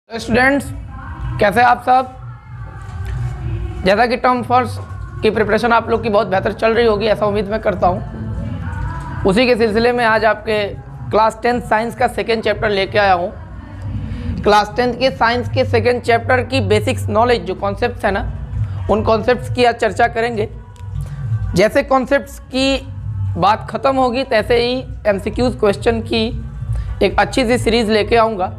Students, कैसे आप सब। जैसा कि टर्म फर्स्ट की प्रिपरेशन आप लोग की बहुत बेहतर चल रही होगी, ऐसा उम्मीद मैं करता हूँ। उसी के सिलसिले में आज आपके क्लास 10 साइंस का सेकेंड चैप्टर लेके आया हूँ। क्लास 10 के साइंस के सेकेंड चैप्टर की बेसिक्स नॉलेज जो कॉन्सेप्ट्स है ना, उन कॉन्सेप्ट्स की आज चर्चा करेंगे। जैसे कॉन्सेप्ट्स की बात ख़त्म होगी तैसे ही MCQs क्वेश्चन की एक अच्छी सी सीरीज़ लेके आऊँगा,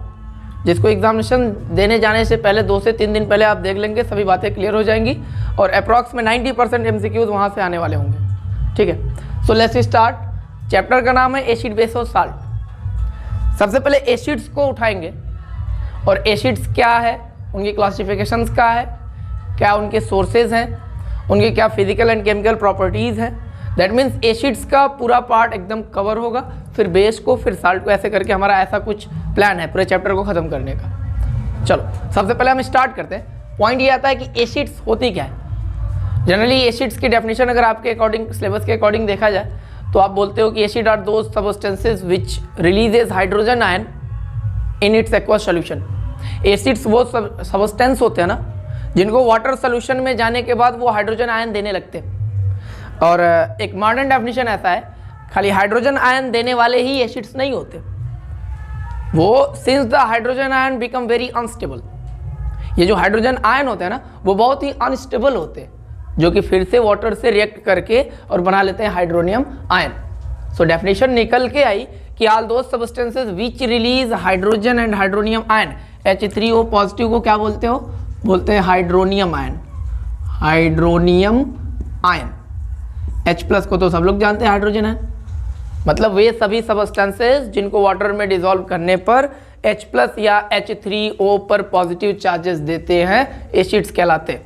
जिसको एग्जामिनेशन देने जाने से पहले 2 से 3 दिन पहले आप देख लेंगे, सभी बातें क्लियर हो जाएंगी और अप्रॉक्स में 90% MCQs वहाँ से आने वाले होंगे। ठीक है, सो लेट्स स्टार्ट। चैप्टर का नाम है एसिड बेस और साल्ट। सबसे पहले एसिड्स को उठाएंगे और एसिड्स क्या है, उनकी क्लासिफिकेशंस क्या है, क्या उनके सोर्सेज हैं, उनके क्या फिजिकल एंड केमिकल प्रॉपर्टीज़ हैं। दैट मीन्स एसिड्स का पूरा पार्ट एकदम कवर होगा, फिर बेस को, फिर साल्ट को, ऐसे करके हमारा ऐसा कुछ प्लान है पूरे चैप्टर को ख़त्म करने का। चलो सबसे पहले हम स्टार्ट करते हैं। पॉइंट ये आता है कि एसिड्स होती क्या है। जनरली एसिड्स की डेफिनेशन अगर आपके अकॉर्डिंग, सिलेबस के अकॉर्डिंग देखा जाए तो आप बोलते हो कि acid are those substances which releases hydrogen ion in its aqueous solution. Acids वो सबस्टेंस होते हैं ना जिनको वाटर सोल्यूशन में जाने के बाद वो हाइड्रोजन आयन देने लगते हैं। और एक मॉडर्न डेफिनेशन ऐसा है, खाली हाइड्रोजन आयन देने वाले ही एसिड्स नहीं होते, वो since the hydrogen ion become very unstable, ये जो हाइड्रोजन आयन होते हैं ना वो बहुत ही अनस्टेबल होते हैं, जो कि फिर से वाटर से रिएक्ट करके और बना लेते हैं हाइड्रोनियम आयन। सो डेफिनेशन निकल के आई कि all those substances which release hydrogen and hydronium ion, H3O positive को क्या बोलते हो, बोलते हैं hydronium ion. Hydronium ion, H+ को तो सब लोग जानते हैं हाइड्रोजन आयन, मतलब वे सभी सबस्टेंसेस जिनको वाटर में डिसॉल्व करने पर H+ या H3O पर पॉजिटिव चार्जेस देते हैं, एसिड्स कहलाते हैं।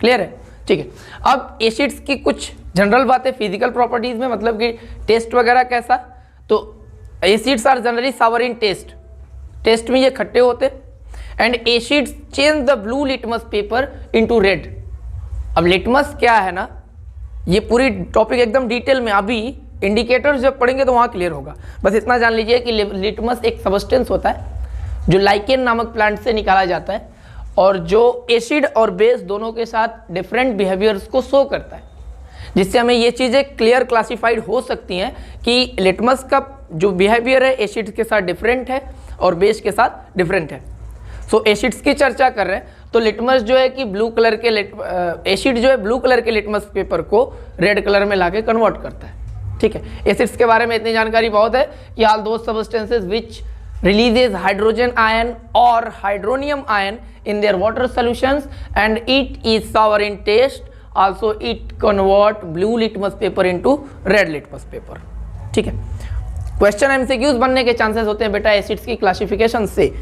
क्लियर है, ठीक है। अब एसिड्स की कुछ जनरल बातें फिजिकल प्रॉपर्टीज में, मतलब कि टेस्ट वगैरह कैसा, तो acids are generally sour in taste, taste में ये खट्टे होते, and acids change the blue litmus paper into red. अब लिटमस क्या है ना, ये पूरी टॉपिक एकदम डिटेल में अभी इंडिकेटर्स जब पढ़ेंगे तो वहाँ क्लियर होगा। बस इतना जान लीजिए कि लिटमस एक सबस्टेंस होता है जो लाइकेन नामक प्लांट से निकाला जाता है और जो एसिड और बेस दोनों के साथ डिफरेंट बिहेवियर्स को शो करता है, जिससे हमें ये चीज़ें क्लियर क्लासिफाइड हो सकती हैं कि लिटमस का जो बिहेवियर है एसिड के साथ डिफरेंट है और बेस के साथ डिफरेंट है। सो एसिड्स की चर्चा कर रहे हैं तो लिटमस जो है कि ब्लू कलर के एसिड जो है ब्लू कलर के लिटमस पेपर को रेड कलर में लाके कन्वर्ट करता है। ठीक है, एसिड्स के बारे में इतनी जानकारी बहुत है कि all those substances which releases hydrogen ion और hydronium ion in their water solutions and it is sour in taste, also it convert blue litmus paper into red litmus paper. ठीक है, क्वेश्चन MCQs बनने के chances होते हैं बेटा acids की classification से।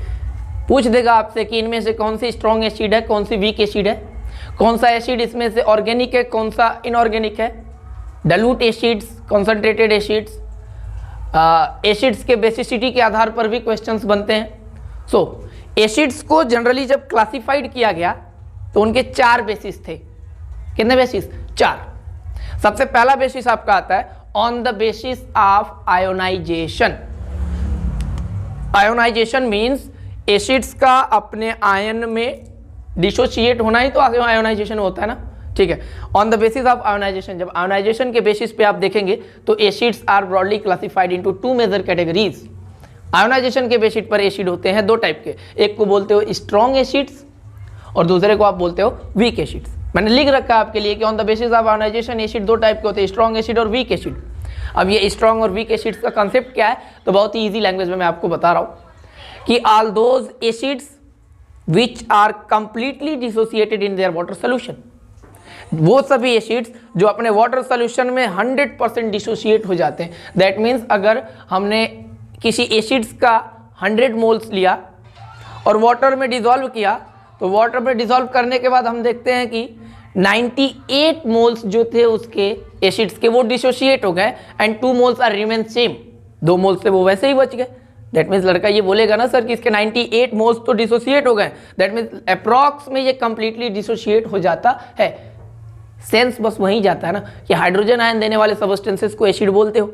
पूछ देगा आपसे कि इनमें से कौन सी स्ट्रॉन्ग एसिड है, कौन सी वीक एसिड है, कौन सा एसिड इसमें से ऑर्गेनिक है, कौन सा इनऑर्गेनिक है, dilute acids, concentrated acids, acids के बेसिसिटी के आधार पर भी क्वेश्चंस बनते हैं। सो एसिड्स को जनरली जब क्लासिफाइड किया गया तो उनके 4 बेसिस थे। कितने बेसिस? 4। सबसे पहला बेसिस आपका आता है on the basis of ionization. Ionization means acids का अपने आयन में डिसोसिएट होना ही तो आयोनाइजेशन होता है ना। ठीक है, on the basis of ionization, जब आयोनाइजेशन के बेसिस पे आप देखेंगे तो acids are broadly classified into 2 major categories. Ionization के बेसिस पर एसिड होते हैं 2 टाइप के, एक को बोलते हो स्ट्रॉन्ग एसिड्स और दूसरे को आप बोलते हो वीक एसिड्स। मैंने लिख रखा है आपके लिए कि on the basis of ionization acid 2 type के होते हैं, स्ट्रॉन्ग एसिड और वीक एसिड। अब ये स्ट्रॉन्ग और वीक एसिड्स का कंसेप्ट क्या है, तो बहुत ही ईजी लैंग्वेज में मैं आपको बता रहा हूँ कि all those acids which are completely dissociated in their water solution, वो सभी एसिड्स जो अपने वाटर सोल्यूशन में 100% डिसोसिएट हो जाते हैं। दैट मीन्स अगर हमने किसी एसिड्स का 100 मोल्स लिया और वाटर में डिसॉल्व किया तो वाटर में डिसॉल्व करने के बाद हम देखते हैं कि 98 मोल्स जो थे उसके एसिड्स के वो डिसोसिएट हो गए and 2 moles are remain same, 2 moles से वो वैसे ही बच गए। दैट मीन्स लड़का ये बोलेगा ना सर कि इसके 98 मोल्स तो डिसोसिएट हो गए, दैट मीन्स अप्रॉक्स में ये कंप्लीटली डिसोसिएट हो जाता है। सेंस बस वहीं जाता है ना कि हाइड्रोजन आयन देने वाले सबस्टेंसेस को एसिड बोलते हो,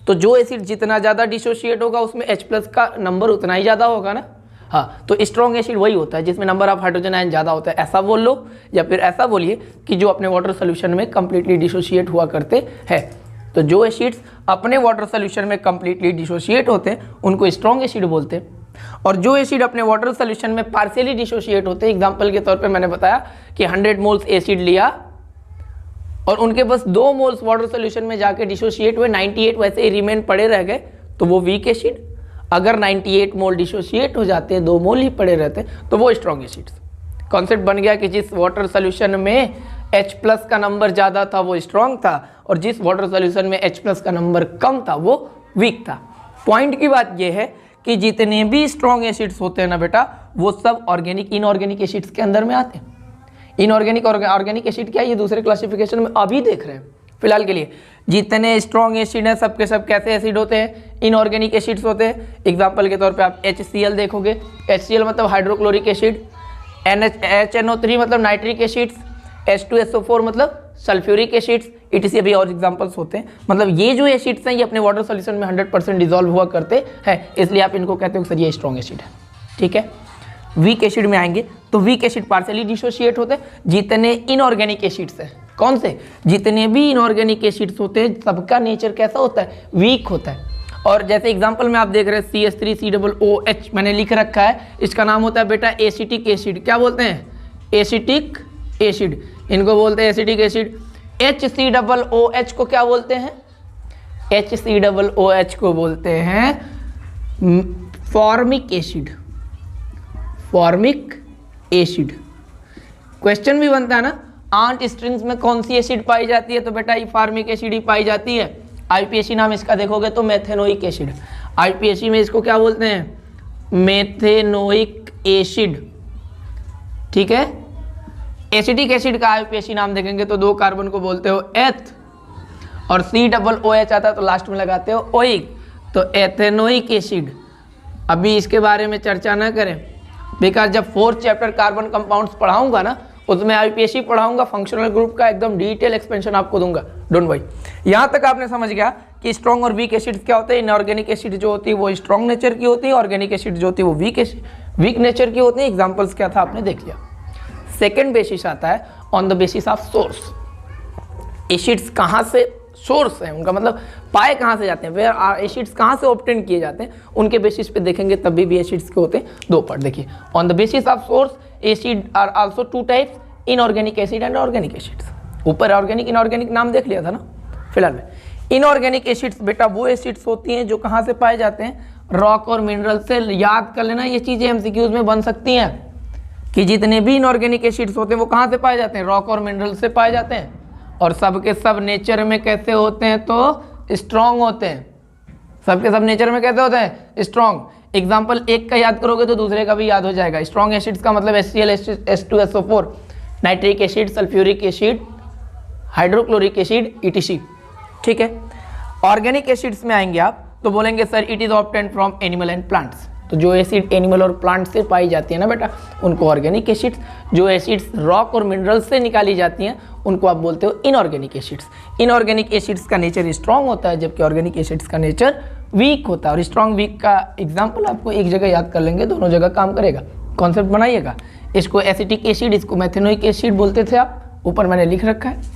तो जो एसिड जितना ज़्यादा डिसोसिएट होगा उसमें H+ का नंबर उतना ही ज़्यादा होगा ना। हाँ, तो स्ट्रॉन्ग एसिड वही होता है जिसमें नंबर ऑफ हाइड्रोजन आयन ज़्यादा होता है, ऐसा बोल लो, या फिर ऐसा बोलिए कि जो अपने वाटर सोल्यूशन में कंप्लीटली डिसोशिएट हुआ करते हैं। तो जो एसिड्स अपने वाटर सोल्यूशन में कंप्लीटली डिसोशिएट होते हैं उनको स्ट्रॉन्ग एसिड बोलते हैं, और जो एसिड अपने वाटर सोल्यूशन में पार्शियली डिसोशिएट होते हैं, एग्जांपल के तौर पे मैंने बताया कि 100 मोल्स एसिड लिया और उनके बस 2 मोल्स वाटर सोल्यूशन में जाके डिसोशिएट हुए, 98 वैसे ही रिमेन पड़े रह गए, तो वो वीक एसिड। अगर 98 मोल डिसोशिएट हो जाते हैं, 2 मोल ही पड़े रहते हैं, तो वो स्ट्रॉन्ग एसिड्स। कॉन्सेप्ट बन गया कि जिस वाटर सोल्यूशन में H+ का नंबर ज़्यादा था वो स्ट्रॉन्ग था, और जिस वाटर सोल्यूशन में H+ का नंबर कम था वो वीक था। पॉइंट की बात ये है कि जितने भी स्ट्रॉन्ग एसिड्स होते हैं ना बेटा, वो सब ऑर्गेनिक इनऑर्गेनिक एसिड्स के अंदर में आते हैं। इनऑर्गेनिक और ऑर्गेनिक एसिड क्या है, ये दूसरे क्लासिफिकेशन में अभी देख रहे हैं। फिलहाल के लिए जितने स्ट्रॉन्ग एसिड हैं सब के सब कैसे एसिड होते हैं, इनऑर्गेनिक एसिड्स होते हैं। एग्जांपल के तौर पे आप HCl देखोगे, HCl मतलब हाइड्रोक्लोरिक एसिड, HNO3 मतलब नाइट्रिक एसिड्स, H2SO4 मतलब सल्फ्यूरिक एसिड्स, इटीसी अभी और एग्जांपल्स होते हैं। मतलब ये जो एसिड्स हैं ये अपने वाटर सॉल्यूशन में 100% डिजोल्व हुआ करते हैं, इसलिए आप इनको कहते हो सर ये स्ट्रॉन्ग एसिड है। ठीक है, वीक एसिड में आएंगे तो वीक एसिड पार्शियली डिसोशिएट होते हैं। जितने इनऑर्गेनिक एसिड्स हैं, कौन से, जितने भी इनऑर्गेनिक एसिड्स होते हैं सबका नेचर कैसा होता है, वीक होता है। और जैसे एग्जांपल में आप देख रहे हैं CH3COOH मैंने लिख रखा है, इसका नाम होता है बेटा एसिटिक एसिड। क्या बोलते हैं, एसिटिक एसिड, इनको बोलते हैं एसिटिक एसिड। HCOOH को क्या बोलते हैं, HCOOH को बोलते हैं formic acid. Formic acid question भी बनता है ना, आंट स्ट्रिंग्स में कौन सी एसिड पाई जाती है, तो बेटा ये फॉर्मिक एसिड ही पाई जाती है। IPAC नाम इसका देखोगे तो मेथेनोइक एसिड। IPAC में इसको क्या बोलते हैं, मेथेनोइक एसिड। ठीक है, एसिटिक एसिड का IPAC नाम देखेंगे तो 2 कार्बन को बोलते हो एथ, और COOH आता है तो लास्ट में लगाते हो ओइक, तो एथेनोइक एसिड। अभी इसके बारे में चर्चा ना करें, बिकॉज जब 4th चैप्टर कार्बन कंपाउंड्स पढ़ाऊंगा ना उसमें IPAC पढ़ाऊंगा, फंक्शनल ग्रुप का एकदम डिटेल एक्सपेंशन आपको दूंगा, डोंट वरी। यहाँ तक आपने समझ गया कि स्ट्रॉन्ग और वीक एसिड्स क्या होते हैं। इनऑर्गेनिक एसिड जो होती है वो स्ट्रॉन्ग नेचर की होती है, ऑर्गेनिक एसिड जो होती है वो वीक नेचर की होती है। एग्जाम्पल्स क्या था आपने देख लिया। सेकेंड बेसिस आता है on the basis of source. Acids कहाँ से सोर्स है उनका, मतलब पाए कहाँ से जाते हैं, वेयर आर एसिड्स कहाँ से ऑब्टेन किए जाते हैं, उनके बेसिस पे देखेंगे। तभी भी एसिड्स के होते हैं 2 पार्ट। देखिए, on the basis of source acid are also 2 types, inorganic acid and organic acids. ऊपर ऑर्गेनिक इनऑर्गेनिक नाम देख लिया था ना। फिलहाल में इनऑर्गेनिक एसिड्स बेटा वो एसिड्स होती हैं जो कहाँ से पाए जाते हैं, रॉक और मिनरल से। याद कर लेना, ये चीज़ें MCQs में बन सकती हैं कि जितने भी इनऑर्गेनिक एसिड्स होते हैं वो कहाँ से पाए जाते हैं, रॉक और मिनरल से पाए जाते हैं, और सब के सब नेचर में कैसे होते हैं, तो स्ट्रॉन्ग होते हैं। सब के सब नेचर में कैसे होते हैं, स्ट्रॉन्ग। एग्जाम्पल एक का याद करोगे तो दूसरे का भी याद हो जाएगा। स्ट्रॉन्ग एसिड्स का मतलब HCl, H2SO4, nitric acid, sulphuric acid, hydrochloric acid, ETC। ठीक है, ऑर्गेनिक एसिड्स में आएंगे आप तो बोलेंगे sir it is obtained from animal and plants. तो जो एसिड एनिमल और प्लांट से पाई जाती है ना बेटा उनको ऑर्गेनिक एसिड्स, जो एसिड्स रॉक और मिनरल से निकाली जाती हैं उनको आप बोलते हो इनऑर्गेनिक एसिड्स। इनऑर्गेनिक एसिड्स का नेचर स्ट्रॉन्ग होता है जबकि ऑर्गेनिक एसिड्स का नेचर वीक होता है। और स्ट्रॉन्ग वीक का एग्जाम्पल आपको एक जगह याद कर लेंगे, दोनों जगह काम करेगा। कॉन्सेप्ट बनाइएगा, इसको एसिटिक एसिड, इसको मेथेनोइक एसिड बोलते थे आप, ऊपर मैंने लिख रखा है।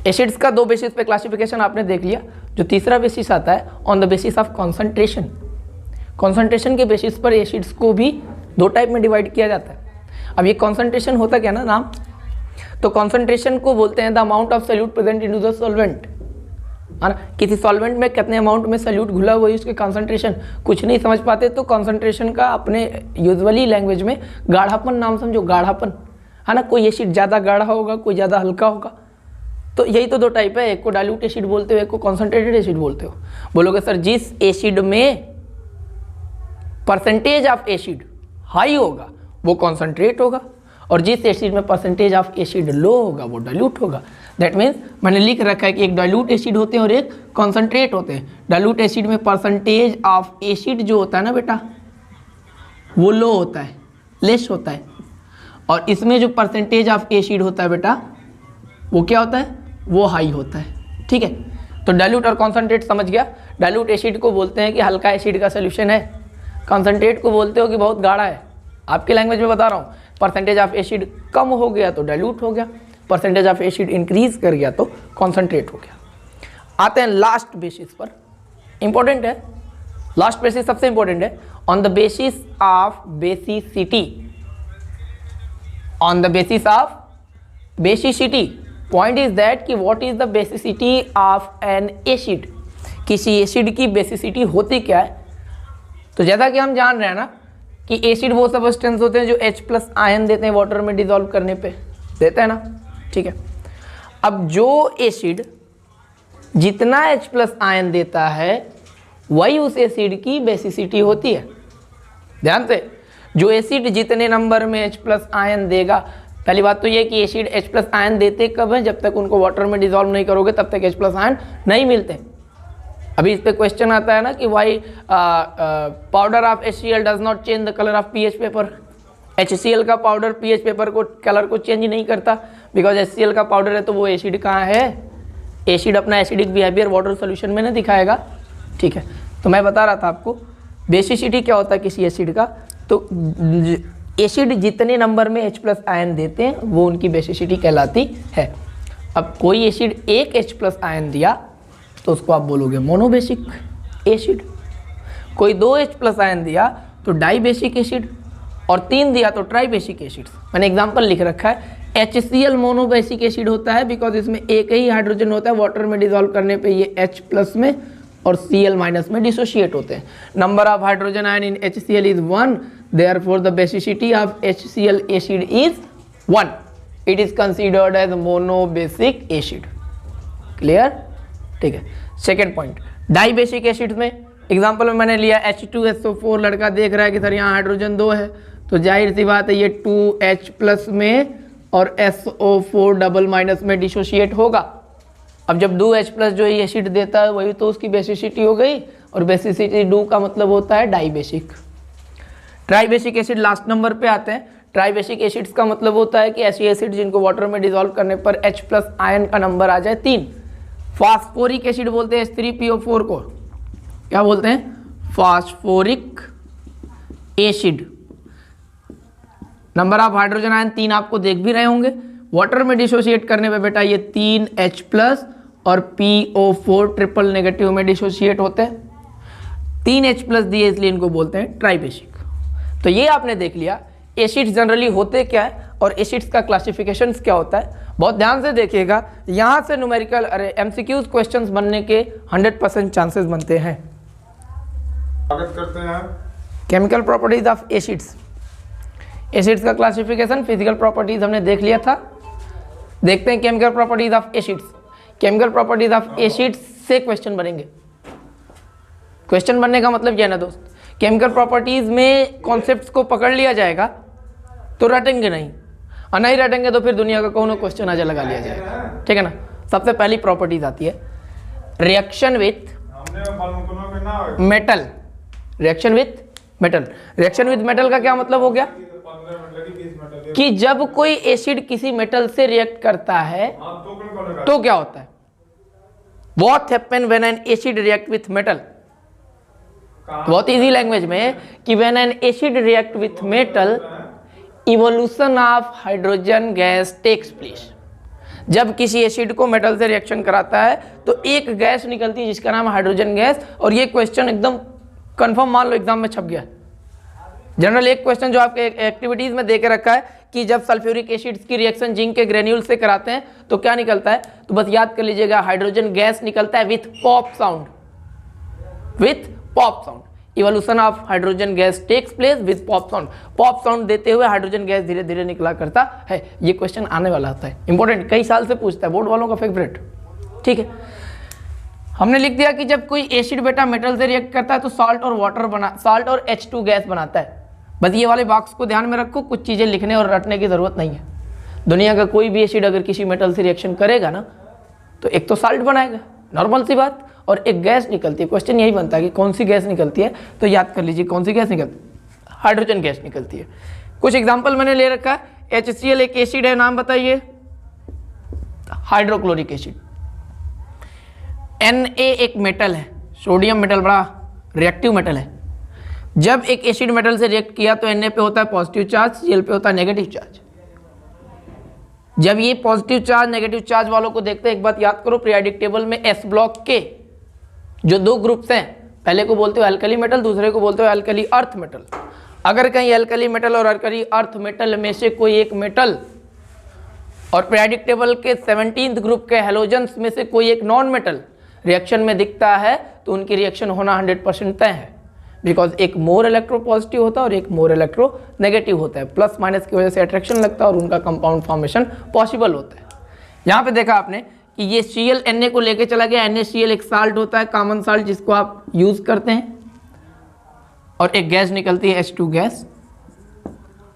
एसिड्स का 2 बेसिस पे क्लासिफिकेशन आपने देख लिया। जो तीसरा बेसिस आता है on the basis of concentration. Concentration के बेसिस पर एसिड्स को भी 2 टाइप में डिवाइड किया जाता है। अब ये कॉन्सेंट्रेशन होता क्या ना नाम, तो कॉन्सेंट्रेशन को बोलते हैं the amount of solute present in the solvent, है ना। किसी सॉल्वेंट में कितने अमाउंट में सॉल्यूट घुला हुआ है उसके कॉन्सेंट्रेशन। कुछ नहीं समझ पाते तो कॉन्सेंट्रेशन का अपने यूजुअली लैंग्वेज में गाढ़ापन नाम समझो, गाढ़ापन, है ना। कोई एसिड ज़्यादा गाढ़ा होगा, कोई ज़्यादा हल्का होगा। तो यही तो 2 टाइप है, एक को डाइल्यूट एसिड बोलते हो, एक को कॉन्सेंट्रेटेड एसिड बोलते हो। बोलोगे सर जिस एसिड में परसेंटेज ऑफ एसिड हाई होगा वो कॉन्सेंट्रेट होगा, और जिस एसिड में परसेंटेज ऑफ एसिड लो होगा वो डाइल्यूट होगा। दैट मीन्स मैंने लिख रखा है कि एक डाइल्यूट एसिड होते हैं और एक कॉन्सेंट्रेट होते हैं। डाइल्यूट एसिड में परसेंटेज ऑफ एसिड जो होता है ना बेटा वो लो होता है, लेस होता है, और इसमें जो परसेंटेज ऑफ एसिड होता है बेटा वो क्या होता है, वो हाई होता है। ठीक है, तो डाइल्यूट और कॉन्सेंट्रेट समझ गया। डाइल्यूट एसिड को बोलते हैं कि हल्का एसिड का सोल्यूशन है, कंसंट्रेट को बोलते हो कि बहुत गाढ़ा है, आपकी लैंग्वेज में बता रहा हूँ। परसेंटेज ऑफ एसिड कम हो गया तो डाइल्यूट हो गया, परसेंटेज ऑफ एसिड इंक्रीज कर गया तो कॉन्सेंट्रेट हो गया। आते हैं लास्ट बेसिस पर, इंपॉर्टेंट है, लास्ट बेसिस सबसे इंपॉर्टेंट है। On the basis of basicity, on the basis of basicity, point is that कि what is the basicity of an acid, किसी एसिड की बेसिसिटी होती क्या है। तो जैसा कि हम जान रहे हैं ना कि एसिड वो सब्सटेंस होते हैं जो H+ आयन देते हैं वाटर में डिसॉल्व करने पे, देते हैं ना, ठीक है। अब जो एसिड जितना H+ आयन देता है वही उस एसिड की बेसिसिटी होती है। ध्यान से, जो एसिड जितने नंबर में H+ आयन देगा, पहली बात तो ये कि एसिड H+ आयन देते कब है, जब तक उनको वाटर में डिसॉल्व नहीं करोगे तब तक H+ आयन नहीं मिलते। अभी इस पे क्वेश्चन आता है ना कि why powder of HCl does not change the colour of pH paper. HCl का पाउडर पीएच पेपर को कलर को चेंज नहीं करता, बिकॉज HCl का पाउडर है तो वो एसिड कहाँ है, एसिड अपना एसिडिक बिहेवियर वाटर सोल्यूशन में ना दिखाएगा, ठीक है। तो मैं बता रहा था आपको बेसिसिटी क्या होता है किसी एसिड का, तो एसिड जितने नंबर में H+ आयन देते हैं वो उनकी बेसिसिटी कहलाती है। अब कोई एसिड एक H+ आयन दिया तो उसको आप बोलोगे मोनोबेसिक एसिड, कोई 2 H+ आयन दिया तो डाइबेसिक एसिड, और 3 दिया तो ट्राइबेसिक एसिड। मैंने एग्जांपल लिख रखा है, HCl मोनोबेसिक एसिड होता है बिकॉज इसमें एक ही हाइड्रोजन होता है, वाटर में डिसॉल्व करने पे ये H+ में और Cl- में डिसोशिएट होते हैं। Number of hydrogen ion in HCl is 1, therefore the basicity of HCl acid is 1, it is considered as monobasic acid. Clear, ठीक है। सेकेंड पॉइंट, डाइबेसिक एसिड में एग्जांपल में मैंने लिया H2SO4, लड़का देख रहा है कि सर यहाँ हाइड्रोजन 2 है, तो जाहिर सी बात है ये 2H+ में और SO4 में डिसोशिएट होगा। अब जब 2H+ जो ये एसिड देता है वही तो उसकी बेसिसिटी हो गई, और बेसिसिटी 2 का मतलब होता है dibasic. Tribasic acid last number पे आते हैं। ट्राइबेसिक एसिड्स का मतलब होता है कि ऐसी एसिड जिनको वाटर में डिसॉल्व करने पर H+ आयन का नंबर आ जाए 3। फास्फोरिक एसिड बोलते हैं H3PO4 को, क्या बोलते हैं, phosphoric acid. Number of hydrogen ion 3 आपको देख भी रहे होंगे, वाटर में डिसोशिएट करने पे बेटा ये 3H+ और PO4 ट्रिपल नेगेटिव में डिसोशिएट होते हैं। 3H+ दिए इसलिए इनको बोलते हैं ट्राइबेसिक। तो ये आपने देख लिया एसिड्स जनरली होते क्या है और एसिड्स का क्लासिफिकेशन क्या होता है। बहुत ध्यान से देखिएगा, यहाँ से न्यूमेरिकल MCQs क्वेश्चंस बनने के 100% चांसेस बनते हैं। स्वागत करते हैं chemical properties of acids. Acids का क्लासिफिकेशन, फिजिकल प्रॉपर्टीज हमने देख लिया था। देखते हैं chemical properties of acids. Chemical properties of acids से क्वेश्चन बनेंगे। क्वेश्चन बनने का मतलब यह ना दोस्त, केमिकल प्रॉपर्टीज में कॉन्सेप्ट्स को पकड़ लिया जाएगा तो रटेंगे नहीं, और नहीं रटेंगे तो फिर दुनिया का कौन क्वेश्चन आज लगा लिया जाएगा, ठीक है ना। सबसे पहली प्रॉपर्टीज आती है reaction with metal. Reaction with metal, reaction with metal का क्या मतलब हो गया कि जब कोई एसिड किसी मेटल से रिएक्ट करता है तो क्या होता है, what happen when an acid react with metal. बहुत इजी लैंग्वेज में कि when an acid react with metal evolution of hydrogen gas takes place. जब किसी एसिड को मेटल से रिएक्शन कराता है तो एक गैस निकलती है जिसका नाम है हाइड्रोजन गैस, और ये क्वेश्चन एकदम कंफर्म मान लो एग्जाम में छप गया। जनरल एक क्वेश्चन जो आपके एक्टिविटीज में दे के रखा है कि जब सल्फ्यूरिक एसिड्स की रिएक्शन जिंक के ग्रेन्यूल से कराते हैं तो क्या निकलता है, तो बस याद कर लीजिएगा हाइड्रोजन गैस निकलता है with pop sound, with pop sound. Evolution of hydrogen gas takes place with pop sound. Pop sound देते हुए हाइड्रोजन गैस धीरे धीरे निकला करता है। ये क्वेश्चन आने वाला होता है, इंपॉर्टेंट, कई साल से पूछता है, बोर्ड वालों का फेवरेट, ठीक है। हमने लिख दिया कि जब कोई एसिड बेटा मेटल से रिएक्ट करता है तो साल्ट और वाटर साल्ट और H2 गैस बनाता है। बस ये वाले बॉक्स को ध्यान में रखो, कुछ चीज़ें लिखने और रटने की ज़रूरत नहीं है। दुनिया का कोई भी एसिड अगर किसी मेटल से रिएक्शन करेगा ना तो एक तो साल्ट बनाएगा, नॉर्मल सी बात, और एक गैस निकलती है। क्वेश्चन यही बनता है कि कौन सी गैस निकलती है, तो याद कर लीजिए कौन सी गैस निकलती है, हाइड्रोजन गैस निकलती है। कुछ एग्जाम्पल मैंने ले रखा है। HCl एक एसिड है, नाम बताइए, हाइड्रोक्लोरिक एसिड। Na एक मेटल है, सोडियम मेटल, बड़ा रिएक्टिव मेटल है। जब एक एसिड मेटल से रिएक्ट किया तो Na पे होता है पॉजिटिव चार्ज, Cl पे होता है नेगेटिव चार्ज। जब ये पॉजिटिव चार्ज नेगेटिव चार्ज वालों को देखते हैं, एक बात याद करो, पीरियोडिक टेबल में एस ब्लॉक के जो दो ग्रुप्स हैं, पहले को बोलते हो एल्कली मेटल, दूसरे को बोलते हो एल्कली अर्थ मेटल। अगर कहीं एल्कली मेटल और एल्कली अर्थ मेटल में से कोई एक मेटल और पीरियोडिक टेबल के 17th ग्रुप के हेलोजन्स में से कोई एक नॉन मेटल रिएक्शन में दिखता है तो उनकी रिएक्शन होना 100% तय है, बिकॉज एक मोर इलेक्ट्रो पॉजिटिव होता है और एक मोर इलेक्ट्रो नेगेटिव होता है। प्लस माइनस की वजह से अट्रैक्शन लगता है और उनका कंपाउंड फॉर्मेशन पॉसिबल होता है। यहाँ पे देखा आपने कि ये Cl Na को लेके चला गया, NaCl एक साल्ट होता है, कॉमन साल्ट जिसको आप यूज करते हैं, और एक गैस निकलती है H2 गैस।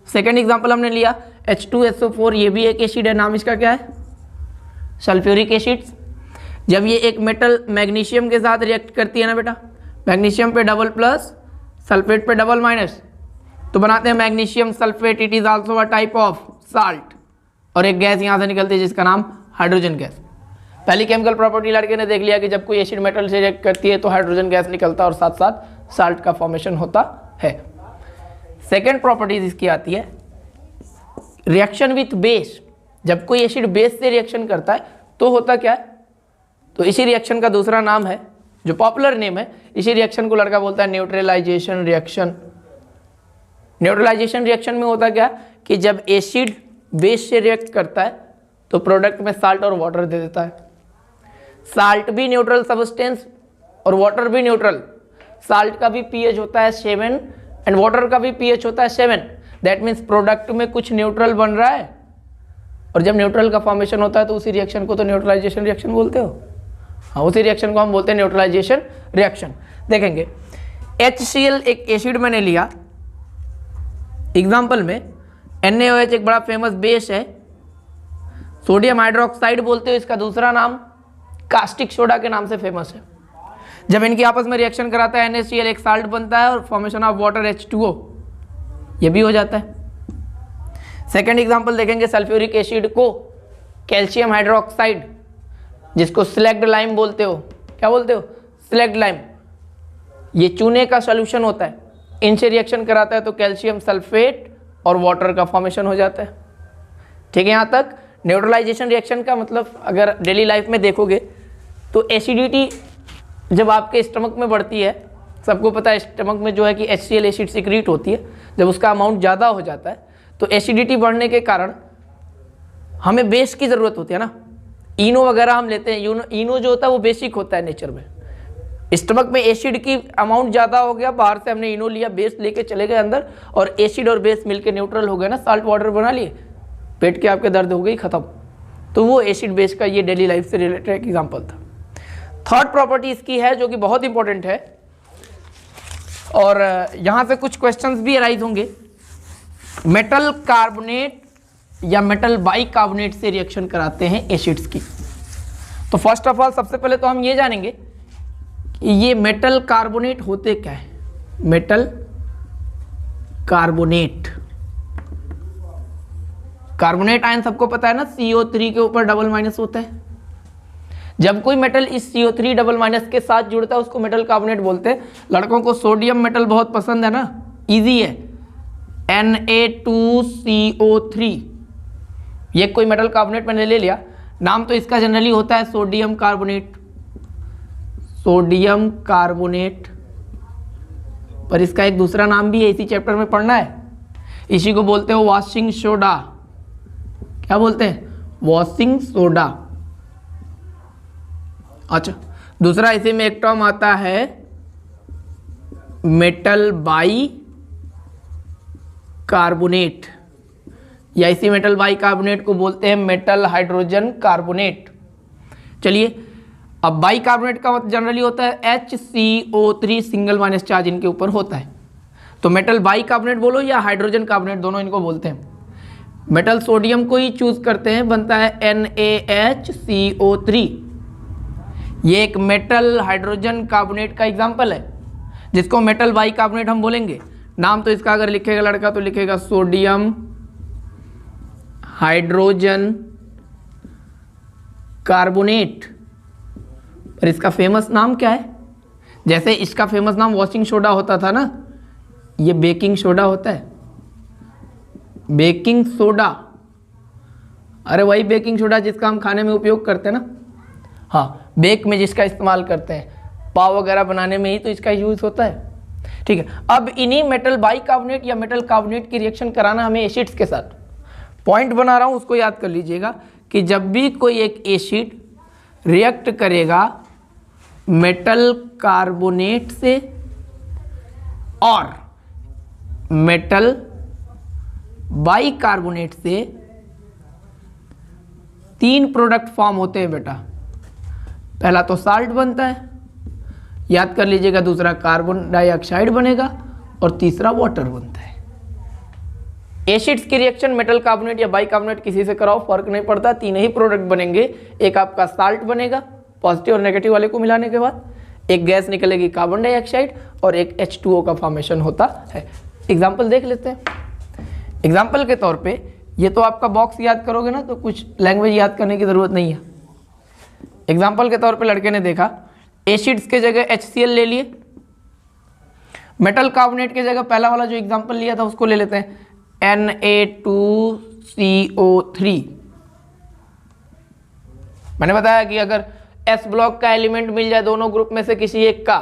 सेकेंड एग्जाम्पल हमने लिया H2SO4, ये भी एक एसिड है, नाम इसका क्या है? Sulphuric acid. जब ये एक मेटल मैग्नीशियम के साथ रिएक्ट करती है ना बेटा, मैग्नीशियम पे डबल प्लस, सल्फेट पे डबल माइनस, तो बनाते हैं magnesium sulphate. It is also a type of salt, और एक गैस यहाँ से निकलती है जिसका नाम हाइड्रोजन गैस। पहली केमिकल प्रॉपर्टी लड़के ने देख लिया कि जब कोई एसिड मेटल से रिएक्ट करती है तो हाइड्रोजन गैस निकलता है और साथ साथ साल्ट का फॉर्मेशन होता है। सेकेंड प्रॉपर्टीज इसकी आती है रिएक्शन विथ बेस। जब कोई एसिड बेस से रिएक्शन करता है तो होता क्या है? तो इसी रिएक्शन का दूसरा नाम है, जो पॉपुलर नेम है, इसी रिएक्शन को लड़का बोलता है न्यूट्रलाइजेशन रिएक्शन। न्यूट्रलाइजेशन रिएक्शन में होता क्या कि जब एसिड बेस से रिएक्ट करता है तो प्रोडक्ट में साल्ट और वाटर दे देता है। साल्ट भी न्यूट्रल सब्सटेंस और वाटर भी न्यूट्रल। साल्ट का भी पीएच होता है 7 एंड वाटर का भी पीएच होता है 7। दैट मीन्स प्रोडक्ट में कुछ न्यूट्रल बन रहा है, और जब न्यूट्रल का फॉर्मेशन होता है तो उसी रिएक्शन को तो न्यूट्रलाइजेशन रिएक्शन बोलते हो। हाँ, उसी रिएक्शन को हम बोलते हैं न्यूट्रलाइजेशन रिएक्शन। देखेंगे HCl एक एसिड मैंने लिया एग्जाम्पल में, NaOH एक बड़ा फेमस बेस है, सोडियम हाइड्रोक्साइड बोलते हो, इसका दूसरा नाम कास्टिक सोडा के नाम से फेमस है। जब इनकी आपस में रिएक्शन कराता है NaCl एक साल्ट बनता है और फॉर्मेशन ऑफ वाटर H2O ये भी हो जाता है। सेकेंड एग्जाम्पल देखेंगे सल्फ्यूरिक एसिड को कैल्शियम हाइड्रोक्साइड, जिसको स्लैग्ड लाइम बोलते हो। क्या बोलते हो? Slagged lime. ये चूने का सॉल्यूशन होता है, इनसे रिएक्शन कराता है तो कैल्शियम सल्फेट और वाटर का फॉर्मेशन हो जाता है। ठीक है, यहाँ तक न्यूट्रलाइजेशन रिएक्शन का मतलब अगर डेली लाइफ में देखोगे तो एसिडिटी जब आपके स्टमक में बढ़ती है, सबको पता है स्टमक में जो है कि HCl एसिड सिक्रीट होती है, जब उसका अमाउंट ज़्यादा हो जाता है तो एसिडिटी बढ़ने के कारण हमें बेस की ज़रूरत होती है ना। इनो वगैरह हम लेते हैं, इनो जो होता है वो बेसिक होता है नेचर में। स्टमक में एसिड की अमाउंट ज़्यादा हो गया, बाहर से हमने इनो लिया, बेस लेके चले गए अंदर, और एसिड और बेस मिलके न्यूट्रल हो गए ना, साल्ट वाटर बना लिए, पेट के आपके दर्द हो गई ख़त्म। तो वो एसिड बेस का ये डेली लाइफ से रिलेटेड एक एग्जाम्पल था। थर्ड प्रॉपर्टी इसकी है जो कि बहुत इंपॉर्टेंट है, और यहाँ से कुछ क्वेश्चंस भी अराइज होंगे। मेटल कार्बोनेट या मेटल बाइकार्बोनेट से रिएक्शन कराते हैं एसिड्स की। तो फर्स्ट ऑफ ऑल सबसे पहले तो हम ये जानेंगे कि ये मेटल कार्बोनेट होते क्या है। मेटल कार्बोनेट, कार्बोनेट आयन सबको पता है ना, CO3 के ऊपर डबल माइनस होता है। जब कोई मेटल इस CO3 डबल माइनस के साथ जुड़ता है उसको मेटल कार्बोनेट बोलते हैं। लड़कों को सोडियम मेटल बहुत पसंद है ना, इजी है, Na2CO3, ये कोई मेटल कार्बोनेट मैंने ले लिया, नाम तो इसका जनरली होता है सोडियम कार्बोनेट। सोडियम कार्बोनेट, पर इसका एक दूसरा नाम भी है, इसी चैप्टर में पढ़ना है, इसी को बोलते हो वॉशिंग सोडा। क्या बोलते हैं? Washing soda. अच्छा, दूसरा इसी में एक टर्म आता है मेटल बाई कार्बोनेट, या इसी मेटल बाई कार्बोनेट को बोलते हैं मेटल हाइड्रोजन कार्बोनेट। चलिए, अब बाई कार्बोनेट का मतलब जनरली होता है HCO3 सिंगल माइनस चार्ज इनके ऊपर होता है। तो मेटल बाई कार्बोनेट बोलो या हाइड्रोजन कार्बोनेट, दोनों इनको बोलते हैं। मेटल सोडियम को ही चूज करते हैं, बनता है NaHCO3। ये एक मेटल हाइड्रोजन कार्बोनेट का एग्जाम्पल है, जिसको मेटल बाई कार्बोनेट हम बोलेंगे। नाम तो इसका अगर लिखेगा लड़का तो लिखेगा सोडियम हाइड्रोजन कार्बोनेट, पर इसका फेमस नाम क्या है? जैसे इसका फेमस नाम वॉशिंग सोडा होता था ना, ये बेकिंग सोडा होता है, बेकिंग सोडा, अरे वही बेकिंग सोडा जिसका हम खाने में उपयोग करते हैं ना, हाँ, बेक में जिसका इस्तेमाल करते हैं, पाव वगैरह बनाने में ही तो इसका यूज़ होता है। ठीक है, अब इन्हीं मेटल बाइकार्बोनेट या मेटल कार्बोनेट की रिएक्शन कराना हमें एसिड्स के साथ। पॉइंट बना रहा हूँ, उसको याद कर लीजिएगा कि जब भी कोई एक एसिड रिएक्ट करेगा मेटल कार्बोनेट से और मेटल बाइकार्बोनेट से, 3 प्रोडक्ट फॉर्म होते हैं बेटा। पहला तो साल्ट बनता है, याद कर लीजिएगा, दूसरा कार्बन डाइऑक्साइड बनेगा और तीसरा वाटर बनता है। एसिड्स की रिएक्शन मेटल कार्बोनेट या बाइकार्बोनेट किसी से कराओ फर्क नहीं पड़ता, 3 ही प्रोडक्ट बनेंगे। एक आपका साल्ट बनेगा पॉजिटिव और नेगेटिव वाले को मिलाने के बाद, एक गैस निकलेगी कार्बन डाइऑक्साइड और एक H2O का फॉर्मेशन होता है। एग्जाम्पल देख लेते हैं। एग्जाम्पल के तौर पे ये तो आपका बॉक्स याद करोगे ना तो कुछ लैंग्वेज याद करने की ज़रूरत नहीं है। एग्जाम्पल के तौर पे लड़के ने देखा एसिड्स के जगह HCl ले लिए, मेटल कार्बोनेट के जगह पहला वाला जो एग्जाम्पल लिया था उसको ले लेते हैं Na2CO3। मैंने बताया कि अगर S ब्लॉक का एलिमेंट मिल जाए दोनों ग्रुप में से किसी एक का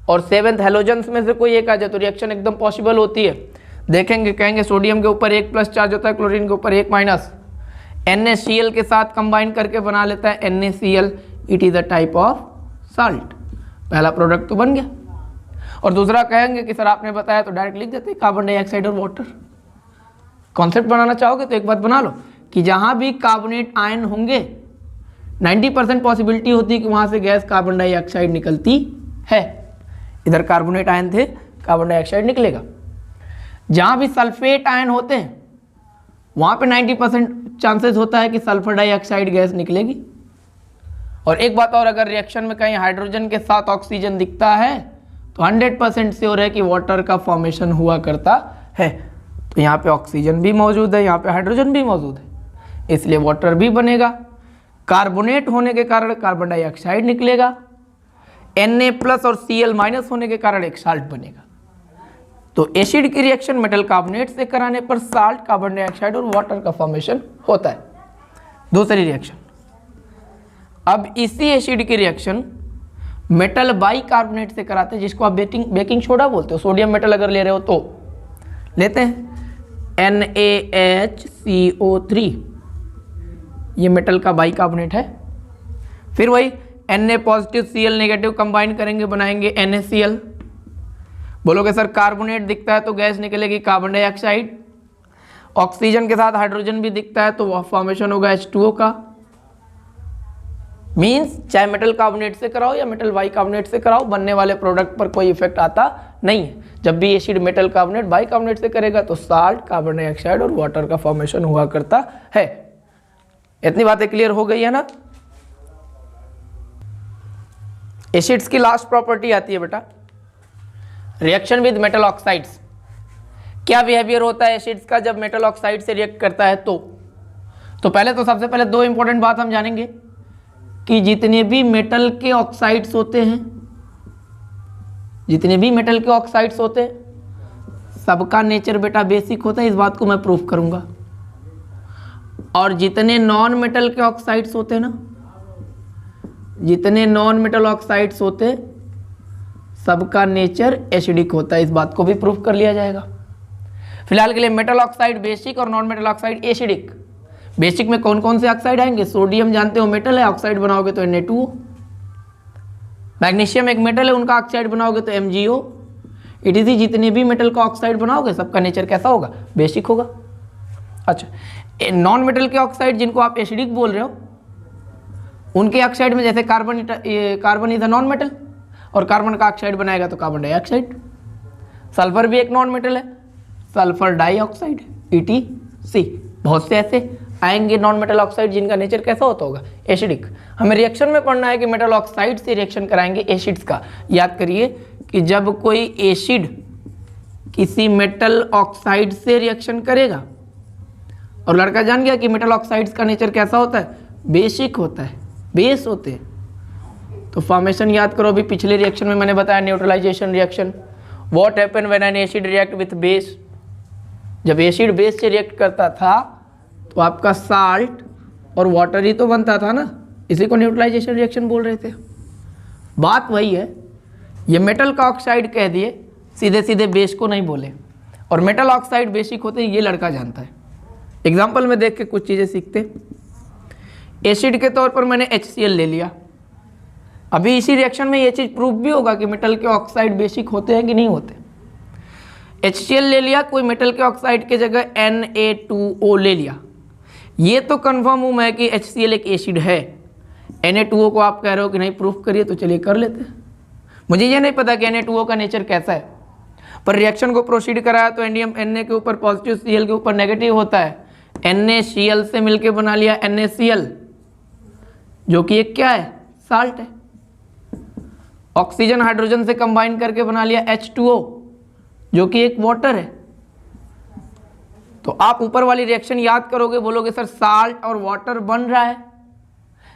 और 7th हैलोजेंस में से कोई एक आ जाए तो रिएक्शन एकदम पॉसिबल होती है। देखेंगे, कहेंगे सोडियम के ऊपर 1+ चार्ज होता है, क्लोरीन के ऊपर 1-, NaCl के साथ कंबाइन करके बना लेता है NaCl। It is a type of salt. पहला प्रोडक्ट तो बन गया। और दूसरा कहेंगे कि सर आपने बताया तो डायरेक्ट लिख देते कार्बन डाइऑक्साइड और वाटर। कॉन्सेप्ट बनाना चाहोगे तो एक बात बना लो कि जहाँ भी कार्बोनेट आयन होंगे 90% पॉसिबिलिटी होती है कि वहाँ से गैस कार्बन डाइऑक्साइड निकलती है। इधर कार्बोनेट आयन थे, कार्बन डाइऑक्साइड निकलेगा। जहाँ भी सल्फेट आयन होते हैं वहाँ पे 90% चांसेस होता है कि सल्फर डाइऑक्साइड गैस निकलेगी। और एक बात और, अगर रिएक्शन में कहीं हाइड्रोजन के साथ ऑक्सीजन दिखता है तो 100% श्योर है कि वाटर का फॉर्मेशन हुआ करता है। तो यहाँ पे ऑक्सीजन भी मौजूद है, यहाँ पे हाइड्रोजन भी मौजूद है, इसलिए वाटर भी बनेगा। कार्बोनेट होने के कारण कार्बन डाइऑक्साइड निकलेगा, Na+ और Cl- होने के कारण एक साल्ट बनेगा। तो एसिड की रिएक्शन मेटल कार्बोनेट से कराने पर साल्ट, कार्बन डाइऑक्साइड और वाटर का फॉर्मेशन होता है। दूसरी रिएक्शन, अब इसी एसिड की रिएक्शन मेटल बाइकार्बोनेट से कराते हैं, जिसको आप बेकिंग सोडा बोलते हो। सोडियम मेटल अगर ले रहे हो तो लेते हैं NaHCO3, ये मेटल का बाइकार्बोनेट है। फिर वही Na positive Cl negative combine करेंगे, बनाएंगे NaCl। बोलोगे सर कार्बोनेट दिखता है तो गैस निकलेगी कार्बन डाइऑक्साइड, ऑक्सीजन के साथ हाइड्रोजन भी दिखता है तो वह फॉर्मेशन होगा H2O का। मीन्स चाहे मेटल कार्बोनेट से कराओ या मेटल बाइकार्बोनेट से कराओ, बनने वाले प्रोडक्ट पर कोई इफेक्ट आता नहीं है। जब भी एसिड मेटल कार्बोनेट बाइकार्बोनेट से करेगा तो साल्ट, कार्बन डाइऑक्साइड और वाटर का फॉर्मेशन हुआ करता है। इतनी बातें क्लियर हो गई है ना। एसिड्स की लास्ट प्रॉपर्टी आती है बेटा रिएक्शन विद मेटल ऑक्साइड्स। क्या बिहेवियर होता है एसिड्स का जब मेटल ऑक्साइड से रिएक्ट करता है तो पहले तो सबसे पहले 2 इंपॉर्टेंट बात हम जानेंगे कि जितने भी मेटल के ऑक्साइड्स होते हैं, जितने भी मेटल के ऑक्साइड्स होते हैं सबका नेचर बेटा बेसिक होता है, इस बात को मैं प्रूफ करूंगा। और जितने नॉन मेटल के ऑक्साइड्स होते हैं ना, जितने नॉन मेटल ऑक्साइड्स होते हैं सबका नेचर एसिडिक होता है, इस बात को भी प्रूफ कर लिया जाएगा। फिलहाल के लिए मेटल ऑक्साइड बेसिक और non metal oxide acidic. Basic में कौन कौन से ऑक्साइड आएंगे? सोडियम जानते हो मेटल है, ऑक्साइड बनाओगे तो Na2O। मैग्नीशियम एक मेटल है, उनका ऑक्साइड बनाओगे तो MgO। इटीजी जितने भी मेटल का ऑक्साइड बनाओगे सबका नेचर कैसा होगा? बेसिक होगा। अच्छा, नॉन मेटल के ऑक्साइड जिनको आप एसिडिक बोल रहे हो उनके ऑक्साइड में जैसे carbon is a non metal और कार्बन का ऑक्साइड बनाएगा तो कार्बन डाइऑक्साइड। सल्फर भी एक नॉन मेटल है, सल्फर डाइऑक्साइड EtC। बहुत से ऐसे आएंगे नॉन मेटल ऑक्साइड जिनका नेचर कैसा होता होगा? एसिडिक। हमें रिएक्शन में पढ़ना है कि मेटल ऑक्साइड से रिएक्शन कराएंगे एसिड्स का। याद करिए कि जब कोई एसिड किसी मेटल ऑक्साइड से रिएक्शन करेगा और लड़का जान गया कि मेटल ऑक्साइड्स का नेचर कैसा होता है? बेसिक होता है, बेस होते हैं। तो फॉर्मेशन याद करो, अभी पिछले रिएक्शन में मैंने बताया neutralization reaction. What happen when an acid react with base, जब एसिड बेस से रिएक्ट करता था तो आपका साल्ट और वाटर ही तो बनता था ना, इसी को न्यूट्रलाइजेशन रिएक्शन बोल रहे थे। बात वही है, ये मेटल का ऑक्साइड कह दिए, सीधे सीधे बेस को नहीं बोले, और मेटल ऑक्साइड बेसिक होते हैं ये लड़का जानता है। एग्जाम्पल में देख के कुछ चीज़ें सीखते। एसिड के तौर पर मैंने HCl ले लिया, अभी इसी रिएक्शन में ये चीज़ प्रूफ भी होगा कि मेटल के ऑक्साइड बेसिक होते हैं कि नहीं होते। HCl ले लिया, कोई मेटल के ऑक्साइड के जगह Na2O ले लिया, ये तो कंफर्म हूँ मैं कि HCl एक एसिड है। Na2O को आप कह रहे हो कि नहीं प्रूफ करिए, तो चलिए कर लेते हैं। मुझे ये नहीं पता कि Na2O का नेचर कैसा है, पर रिएक्शन को प्रोसीड कराया तो NDM Na के ऊपर पॉजिटिव, Cl के ऊपर नेगेटिव होता है। NaCl से मिलके बना लिया NaCl, जो कि एक क्या है, साल्ट है। ऑक्सीजन हाइड्रोजन से कंबाइन करके बना लिया H2O, जो कि एक वाटर है। तो आप ऊपर वाली रिएक्शन याद करोगे, बोलोगे सर साल्ट और वाटर बन रहा है,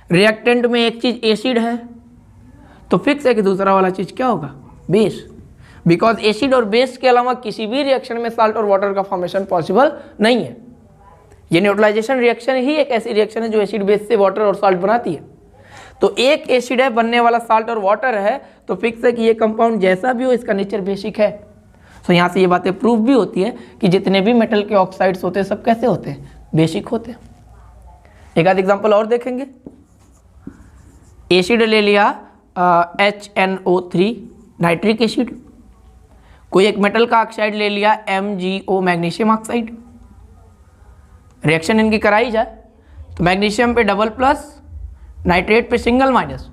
रिएक्टेंट में एक चीज एसिड है, तो फिक्स है कि दूसरा वाला चीज क्या होगा, बेस। बिकॉज एसिड और बेस के अलावा किसी भी रिएक्शन में साल्ट और वाटर का फॉर्मेशन पॉसिबल नहीं है। ये न्यूट्रलाइजेशन रिएक्शन ही एक ऐसी रिएक्शन है जो एसिड बेस से वाटर और साल्ट बनाती है। तो एक एसिड है, बनने वाला साल्ट और वाटर है, तो फिक्स है कि ये कंपाउंड जैसा भी हो इसका नेचर बेसिक है। तो यहाँ से ये बातें प्रूफ भी होती है कि जितने भी मेटल के ऑक्साइड्स होते हैं सब कैसे होते हैं, बेसिक होते हैं। एक आध एग्जांपल और देखेंगे। एसिड ले लिया HNO3 नाइट्रिक एसिड, कोई एक मेटल का ऑक्साइड ले लिया MgO मैग्नीशियम ऑक्साइड। रिएक्शन इनकी कराई जाए तो मैग्नीशियम पे डबल प्लस, नाइट्रेट पे सिंगल माइनस,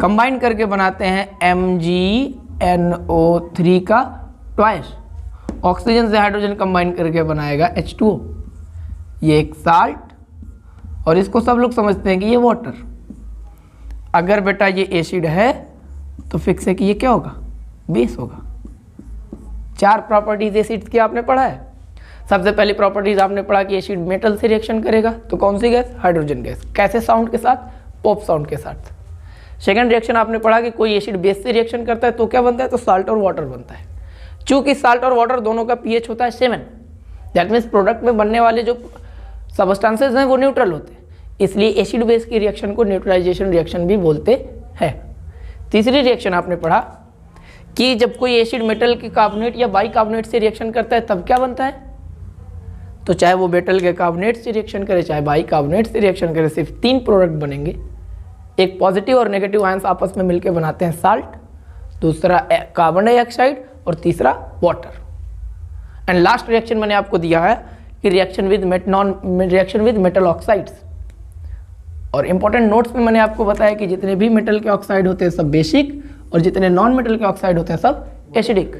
कंबाइन करके बनाते हैं MgNO3 का ट्वाइस। ऑक्सीजन से हाइड्रोजन कंबाइन करके बनाएगा H2O, ये एक साल्ट, और इसको सब लोग समझते हैं कि ये वाटर। अगर बेटा ये एसिड है तो फिक्स है कि ये क्या होगा, बेस होगा। 4 प्रॉपर्टीज एसिड की आपने पढ़ा है। सबसे पहली प्रॉपर्टीज आपने पढ़ा कि एसिड मेटल से रिएक्शन करेगा, तो कौन सी गैस, हाइड्रोजन गैस। कैसे साउंड के साथ, पॉप साउंड के साथ। सेकंड रिएक्शन आपने पढ़ा कि कोई एसिड बेस से रिएक्शन करता है तो क्या बनता है, तो साल्ट और वाटर बनता है। चूंकि साल्ट और वाटर दोनों का pH होता है 7, दैट मीन्स प्रोडक्ट में बनने वाले जो सबस्टांसेस हैं वो न्यूट्रल होते हैं, इसलिए एसिड बेस की रिएक्शन को न्यूट्रलाइजेशन रिएक्शन भी बोलते हैं। तीसरी रिएक्शन आपने पढ़ा कि जब कोई एसिड मेटल के कार्बोनेट या बाइकार्बोनेट से रिएक्शन करता है तब क्या बनता है, तो चाहे वो मेटल के कार्बोनेट से रिएक्शन करे चाहे बाइकार्बोनेट से रिएक्शन करे, सिर्फ 3 प्रोडक्ट बनेंगे। एक पॉजिटिव और नेगेटिव आयंस आपस में मिलकर बनाते हैं साल्ट, दूसरा कार्बन डाइऑक्साइड, और तीसरा वाटर। एंड लास्ट रिएक्शन मैंने आपको दिया है कि रिएक्शन विद मेटल ऑक्साइड्स। और इंपॉर्टेंट नोट्स में मैंने आपको बताया कि जितने भी मेटल के ऑक्साइड होते हैं सब बेसिक, और जितने नॉन मेटल के ऑक्साइड होते हैं सब एसिडिक।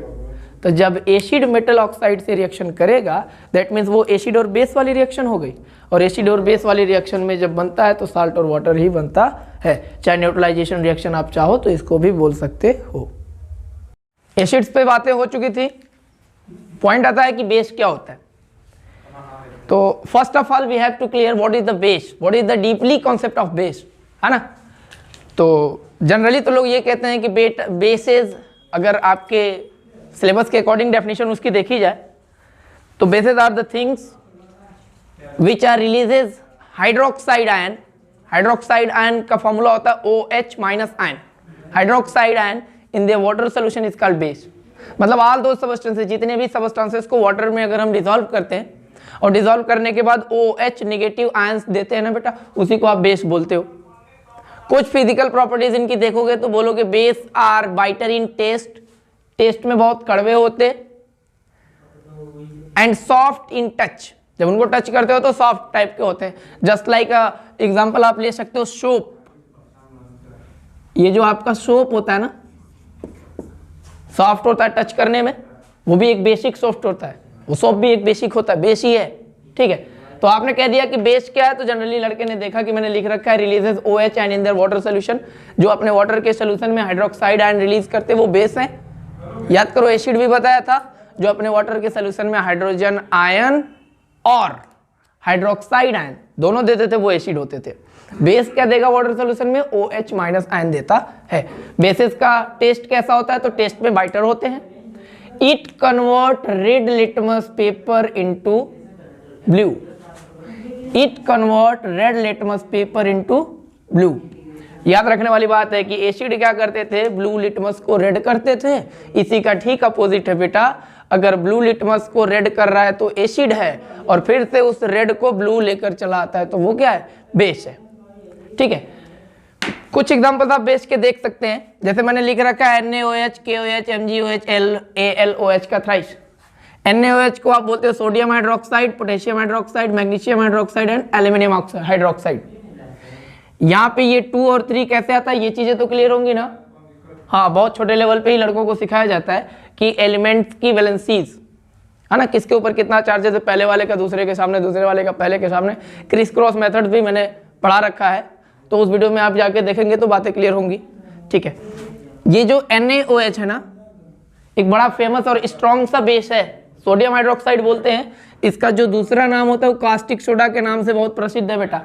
तो जब एसिड मेटल ऑक्साइड से रिएक्शन करेगा दैट मीन्स वो एसिड और बेस वाली रिएक्शन हो गई, और एसिड और बेस वाली रिएक्शन में जब बनता है तो साल्ट और वाटर ही बनता है। चाहे न्यूट्रलाइजेशन रिएक्शन आप चाहो तो इसको भी बोल सकते हो। एसिड्स पे बातें हो चुकी थी, पॉइंट आता है कि बेस क्या होता है। तो first of all we have to clear what is the base, what is the deeply concept of base, है ना। तो जनरली तो लोग ये कहते हैं कि बेसेस, अगर आपके सिलेबस के अकॉर्डिंग डेफिनेशन उसकी देखी जाए तो bases are the things which are releases hydroxide ion. Hydroxide ion का फॉर्मूला होता है OH minus ion. Hydroxide ion in the water solution is called base. मतलब ऑल दो सबस्टेंसेस, जितने भी सबस्टेंसेस को वाटर में अगर हम डिसॉल्व करते हैं और डिसॉल्व करने के बाद OH नेगेटिव आयंस देते हैं ना बेटा, उसी को आप बेस बोलते हो। कुछ फिजिकल प्रॉपर्टीज इनकी देखोगे तो बोलोगे base are bitter in taste, taste में बहुत कड़वे होते, एंड सॉफ्ट इन टच, जब उनको टच करते हो तो सॉफ्ट टाइप के होते हैं। जस्ट लाइक एग्जांपल आप ले सकते हो सोप। ये जो आपका सोप होता है ना, सॉफ्ट होता है टच करने में, वो भी एक बेसिक सॉफ्ट होता है, वो सोप भी एक बेसिक होता है, बेस ही है, ठीक है। तो आपने कह दिया कि बेस क्या है, तो जनरली लड़के ने देखा कि मैंने लिख रखा है releases OH and in their water solution. जो अपने वाटर के सोल्यूशन में हाइड्रोक्साइड आयन रिलीज करते वो बेस है। याद करो एसिड भी बताया था, जो अपने वाटर के सोल्यूशन में हाइड्रोजन आयन और हाइड्रोक्साइड आयन दोनों देते थे वो एसिड होते थे। बेस क्या देगा वाटर सोल्यूशन में, OH माइनस आयन देता है। बेसिस का टेस्ट कैसा होता है, तो टेस्ट में बाइटर होते हैं, it convert red litmus paper into blue. It convert red litmus paper into blue. याद रखने वाली बात है कि एसिड क्या करते थे, ब्लू लिटमस को रेड करते थे। इसी का ठीक अपोजिट है बेटा, अगर ब्लू लिटमस को रेड कर रहा है तो एसिड है, और फिर से उस रेड को ब्लू लेकर चला आता है तो वो क्या है, बेस है। ठीक है, कुछ एग्जांपल्स आप बेस के देख सकते हैं, जैसे मैंने लिख रखा है NaOH, KOH, MgOH, AlOH का थ्राइस। NaOH को आप बोलते हैं sodium hydroxide, potassium hydroxide, magnesium hydroxide and aluminium hydroxide. यहाँ पे ये 2 और 3 कैसे आता है, ये चीजें तो क्लियर होंगी ना। हाँ, बहुत छोटे लेवल पे ही लड़कों को सिखाया जाता है कि एलिमेंट्स की वैलेंसीज है ना, किसके ऊपर कितना चार्जेस है, पहले वाले का दूसरे के सामने, दूसरे वाले का पहले के सामने। क्रिस क्रॉस मेथड भी मैंने पढ़ा रखा है, तो उस वीडियो में आप जाके देखेंगे तो बातें क्लियर होंगी। ठीक है, ये जो NaOH है ना, एक बड़ा फेमस और स्ट्रॉन्ग सा बेस है, सोडियम हाइड्रोक्साइड बोलते हैं। इसका जो दूसरा नाम होता है वो कास्टिक सोडा के नाम से बहुत प्रसिद्ध है बेटा।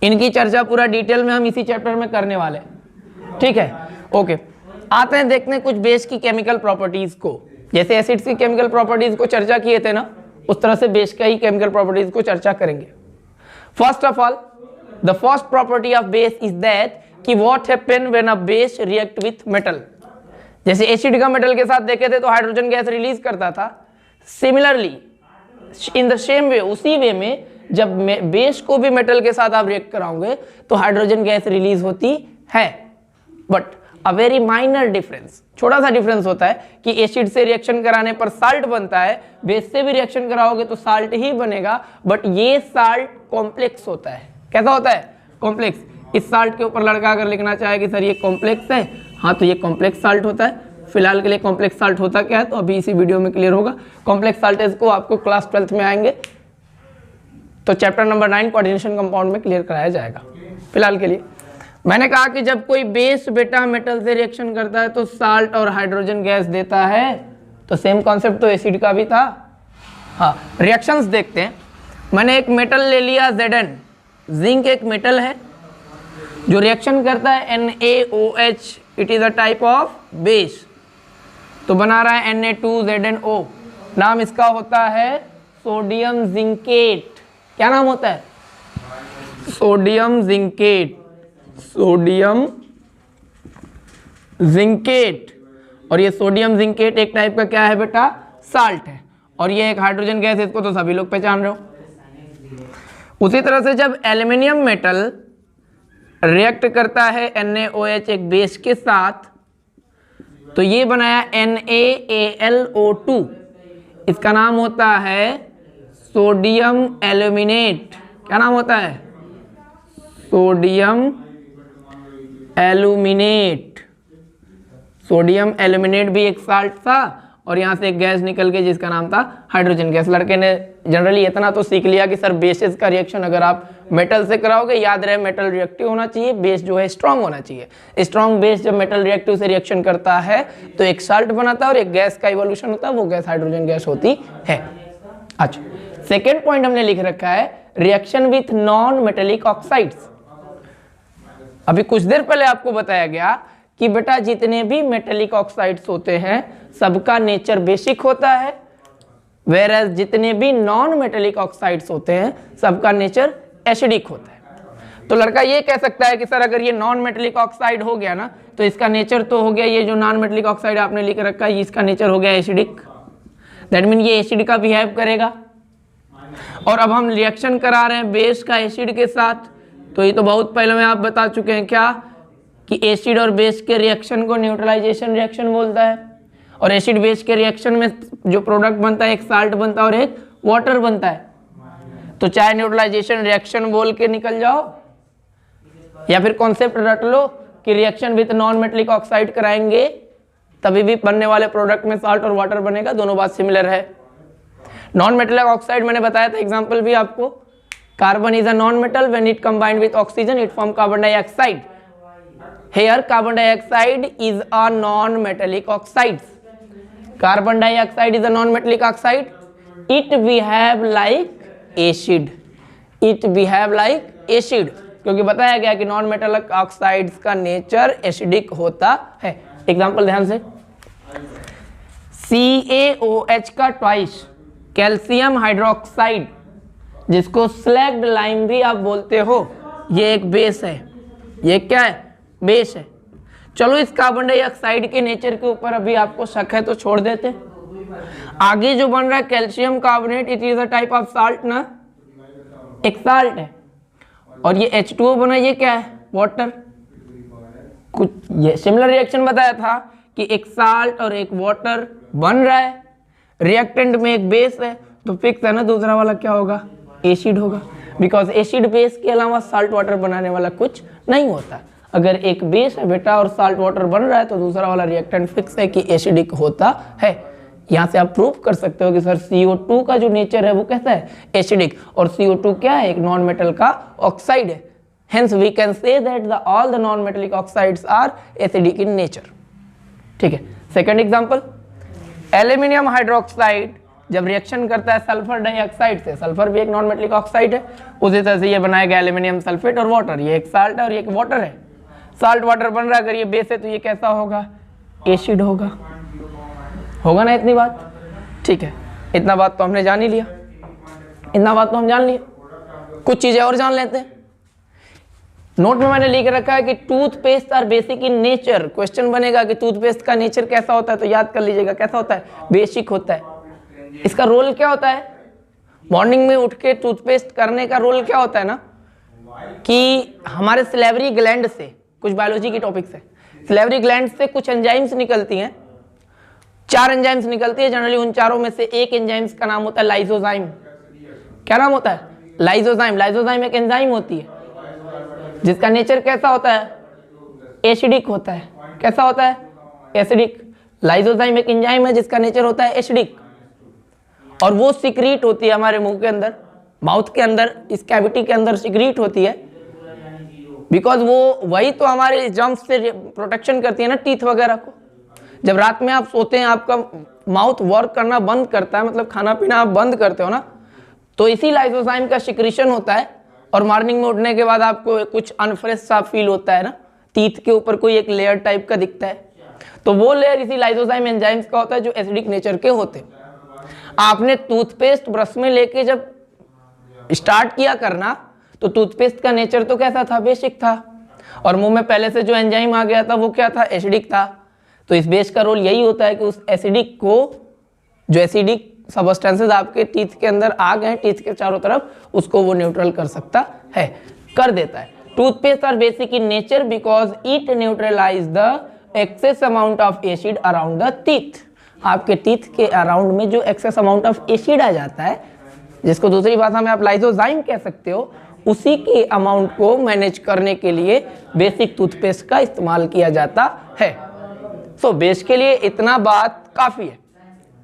इनकी चर्चा पूरा डिटेल में हम इसी चैप्टर में करने वाले हैं। ठीक है, ओके, आते हैं देखते हैं कुछ बेस की केमिकल प्रॉपर्टीज को। जैसे एसिड्स की केमिकल प्रॉपर्टीज को चर्चा किए थे ना, उस तरह से बेस का ही केमिकल प्रॉपर्टीज को चर्चा करेंगे। First of all, the first property of base is that कि what happen when a base react with metal. जैसे एसिड का मेटल के साथ देखे थे तो हाइड्रोजन गैस रिलीज करता था। Similarly in the same way, उसी वे में जब बेस को भी मेटल के साथ आप रिएक्ट कराओगे तो हाइड्रोजन गैस रिलीज होती है। But a very minor difference, छोटा सा डिफरेंस होता है कि एसिड से रिएक्शन कराने पर साल्ट बनता है, बेस से भी रिएक्शन कराओगे तो साल्ट ही बनेगा, बट ये साल्ट कॉम्प्लेक्स होता है। कैसा होता है, कॉम्प्लेक्स। इस साल्ट के ऊपर लड़का अगर लिखना चाहे कि सर ये कॉम्प्लेक्स है, हाँ तो ये कॉम्प्लेक्स साल्ट होता है। फिलहाल के लिए कॉम्प्लेक्स साल्ट होता क्या है तो अभी इसी वीडियो में क्लियर होगा। कॉम्प्लेक्स साल्टेज को आपको क्लास 12th में आएंगे तो चैप्टर नंबर 9 कोऑर्डिनेशन कंपाउंड में क्लियर कराया जाएगा। फिलहाल के लिए मैंने कहा कि जब कोई बेस बेटा मेटल से रिएक्शन करता है तो साल्ट और हाइड्रोजन गैस देता है, तो सेम कॉन्सेप्ट तो एसिड का भी था। हाँ, रिएक्शंस देखते हैं। मैंने एक मेटल ले लिया Zn, जिंक एक मेटल है जो रिएक्शन करता है NaOH, it is a type of base, तो बना रहा है Na2ZnO। नाम इसका होता है सोडियम जिंकेट। क्या नाम होता है, सोडियम जिंकेट, सोडियम जिंकेट। और ये सोडियम जिंकेट एक टाइप का क्या है बेटा, साल्ट है, और ये एक हाइड्रोजन गैस, इसको तो सभी लोग पहचान रहे हो। उसी तरह से जब एल्यूमिनियम मेटल रिएक्ट करता है NaOH एक बेस के साथ, तो ये बनाया NaAlO2, इसका नाम होता है सोडियम एल्यूमिनेट। क्या नाम होता है, सोडियम एल्यूमिनेट। सोडियम एल्यूमिनेट भी एक साल्ट था, और यहाँ से एक गैस निकल के जिसका नाम था हाइड्रोजन गैस। लड़के ने जनरली इतना तो सीख लिया कि सर बेसेस का रिएक्शन अगर आप मेटल से कराओगे, याद रहे मेटल रिएक्टिव होना चाहिए, बेस जो है स्ट्रांग होना चाहिए। स्ट्रांग बेस जब मेटल रिएक्टिव से रिएक्शन करता है तो एक साल्ट बनाता है और एक गैस का इवोल्यूशन होता है, वो गैस हाइड्रोजन गैस होती है। अच्छा, सेकेंड पॉइंट हमने लिख रखा है reaction with non metallic oxides. अभी कुछ देर पहले आपको बताया गया कि बेटा जितने भी मेटेलिक ऑक्साइड्स होते हैं सबका नेचर बेसिक होता है, वेरएज जितने भी नॉन मेटेलिक ऑक्साइड्स होते हैं सबका नेचर एसिडिक होता है। तो लड़का ये कह सकता है कि सर अगर ये नॉन मेटेलिक ऑक्साइड हो गया ना तो इसका नेचर तो हो गया, ये जो नॉन मेटेलिक ऑक्साइड आपने लिख रखा है इसका नेचर हो गया एसिडिक, दैट मीन ये एसिड का बिहेव करेगा। और अब हम रिएक्शन करा रहे हैं बेस का एसिड के साथ, तो ये तो बहुत पहले में आप बता चुके हैं क्या कि एसिड और बेस के रिएक्शन को न्यूट्रलाइजेशन रिएक्शन बोलता है, और एसिड बेस के रिएक्शन में जो प्रोडक्ट बनता है एक साल्ट बनता है और एक वाटर बनता है। तो चाहे न्यूट्रलाइजेशन रिएक्शन बोल के निकल जाओ या फिर कॉन्सेप्ट रट लो कि reaction with non metallic oxide कराएंगे तभी भी बनने वाले प्रोडक्ट में साल्ट और वाटर बनेगा, दोनों बात सिमिलर है। नॉन मेटेलिक ऑक्साइड मैंने बताया था एग्जांपल भी आपको, carbon is a non metal, when it combined with oxygen it form carbon dioxide. Here carbon dioxide is a non-metallic oxide. Carbon dioxide is a non-metallic oxide. It behave like acid. It behave like acid. क्योंकि बताया गया कि non metallic oxides का nature acidic होता है। Example ध्यान से, CaOH का ट्वाइस कैल्शियम हाइड्रोक्साइड, जिसको स्लैग्ड लाइम भी आप बोलते हो, ये एक बेस है। ये क्या है? बेस है। चलो इस कार्बन डाइऑक्साइड के नेचर के ऊपर अभी आपको शक है तो छोड़ देते। आगे जो बन रहा है calcium carbonate, it is a type of salt ना, एक साल्ट है। और ये H2O बना, ये क्या है? वाटर। कुछ ये सिमिलर रिएक्शन बताया था कि एक साल्ट और एक वाटर बन रहा है, रिएक्टेंट में एक बेस है, तो फिक्स है ना दूसरा वाला क्या होगा? एसिड होगा। बिकॉज एसिड बेस के अलावा साल्ट वाटर बनाने वाला कुछ नहीं होता। अगर एक बेस है बेटा और साल्ट वाटर बन रहा है तो दूसरा वाला रिएक्टेंट फिक्स है कि एसिडिक होता है। यहाँ से आप प्रूव कर सकते हो कि सर CO2 का जो नेचर है वो कैसा है? एसिडिक। और CO2 क्या है? एक नॉन मेटल का ऑक्साइड है। Hence we can say that all the non metallic oxides are acidic in nature. ठीक है। सेकंड एग्जांपल, एल्यूमिनियम हाइड्रोक्साइड जब रिएक्शन करता है सल्फर डाइऑक्साइड से, सल्फर भी एक नॉन मेटेलिक ऑक्साइड है, उसी तरह से ये बनाएगा एल्यूमिनियम सल्फेट और वाटर। ये एक साल्ट है और ये एक वाटर है। साल्ट वाटर बन रहा है, अगर ये बेस है तो ये कैसा होगा? एसिड होगा। होगा ना इतनी बात? ठीक है, इतना बात तो हमने जान ही लिया, इतना बात तो हम जान लिए। कुछ चीजें और जान लेते हैं। नोट में मैंने लिख रखा है कि toothpaste are basic in nature. Question बनेगा कि टूथपेस्ट का नेचर कैसा होता है, तो याद कर लीजिएगा कैसा होता है? बेसिक होता है। इसका रोल क्या होता है? मॉर्निंग में उठ के टूथपेस्ट करने का रोल क्या होता है ना, कि हमारे सिलेवरी ग्लैंड से, कुछ बायोलॉजी की टॉपिक्स है, सिलेवरी ग्लैंड से कुछ एंजाइम्स निकलती हैं, 4 एंजाइम्स निकलती है जनरली। उन चारों में से एक एंजाइम्स का नाम होता है लाइसोजाइम। क्या नाम होता है? लाइसोजाइम। लाइसोजाइम एक एंजाइम होती है जिसका नेचर कैसा होता है? एसिडिक होता है। कैसा होता है? एसिडिक। लाइसोजाइम एक एंजाइम है जिसका नेचर होता है एसिडिक, और वो सिक्रीट होती है हमारे मुंह के अंदर, माउथ के अंदर, इस कैविटी के अंदर सिक्रीट होती है। बिकॉज वो वही तो हमारे जर्म्स से प्रोटेक्शन करती है ना, टीथ वगैरह को। जब रात में आप सोते हैं आपका माउथ वर्क करना बंद करता है, मतलब खाना पीना आप बंद करते हो ना, तो इसी लाइसोजाइम का सिक्रीशन होता है। और मॉर्निंग में उठने के बाद आपको कुछ अनफ्रेश सा फील होता है ना, टीथ के ऊपर कोई एक लेयर टाइप का दिखता है, तो वो लेयर इसी लाइसोजाइम एंजाइम्स का होता है जो एसिडिक नेचर के होते हैं। आपने टूथपेस्ट ब्रश में लेके जब स्टार्ट किया करना, तो टूथपेस्ट का नेचर तो कैसा था? बेसिक था। और मुंह में पहले से जो एंजाइम आ गया था वो क्या था? एसिडिक था। तो इस बेस का रोल यही होता है कि उस एसिडिक को, जो एसिडिक सबस्टेंसेस आपके टीथ के अंदर आ गए, टीथ के चारों तरफ, उसको वो न्यूट्रल कर सकता है, कर देता है। Toothpaste are basic in nature because it neutralize the excess amount of acid around the teeth. आपके टीथ के अराउंड में जो एक्सेस अमाउंट ऑफ एसिड आ जाता है, जिसको दूसरी भाषा में आप लाइसोजाइम कह सकते हो, उसी के अमाउंट को मैनेज करने के लिए बेसिक टूथपेस्ट का इस्तेमाल किया जाता है। सो बेस के लिए इतना बात काफी है,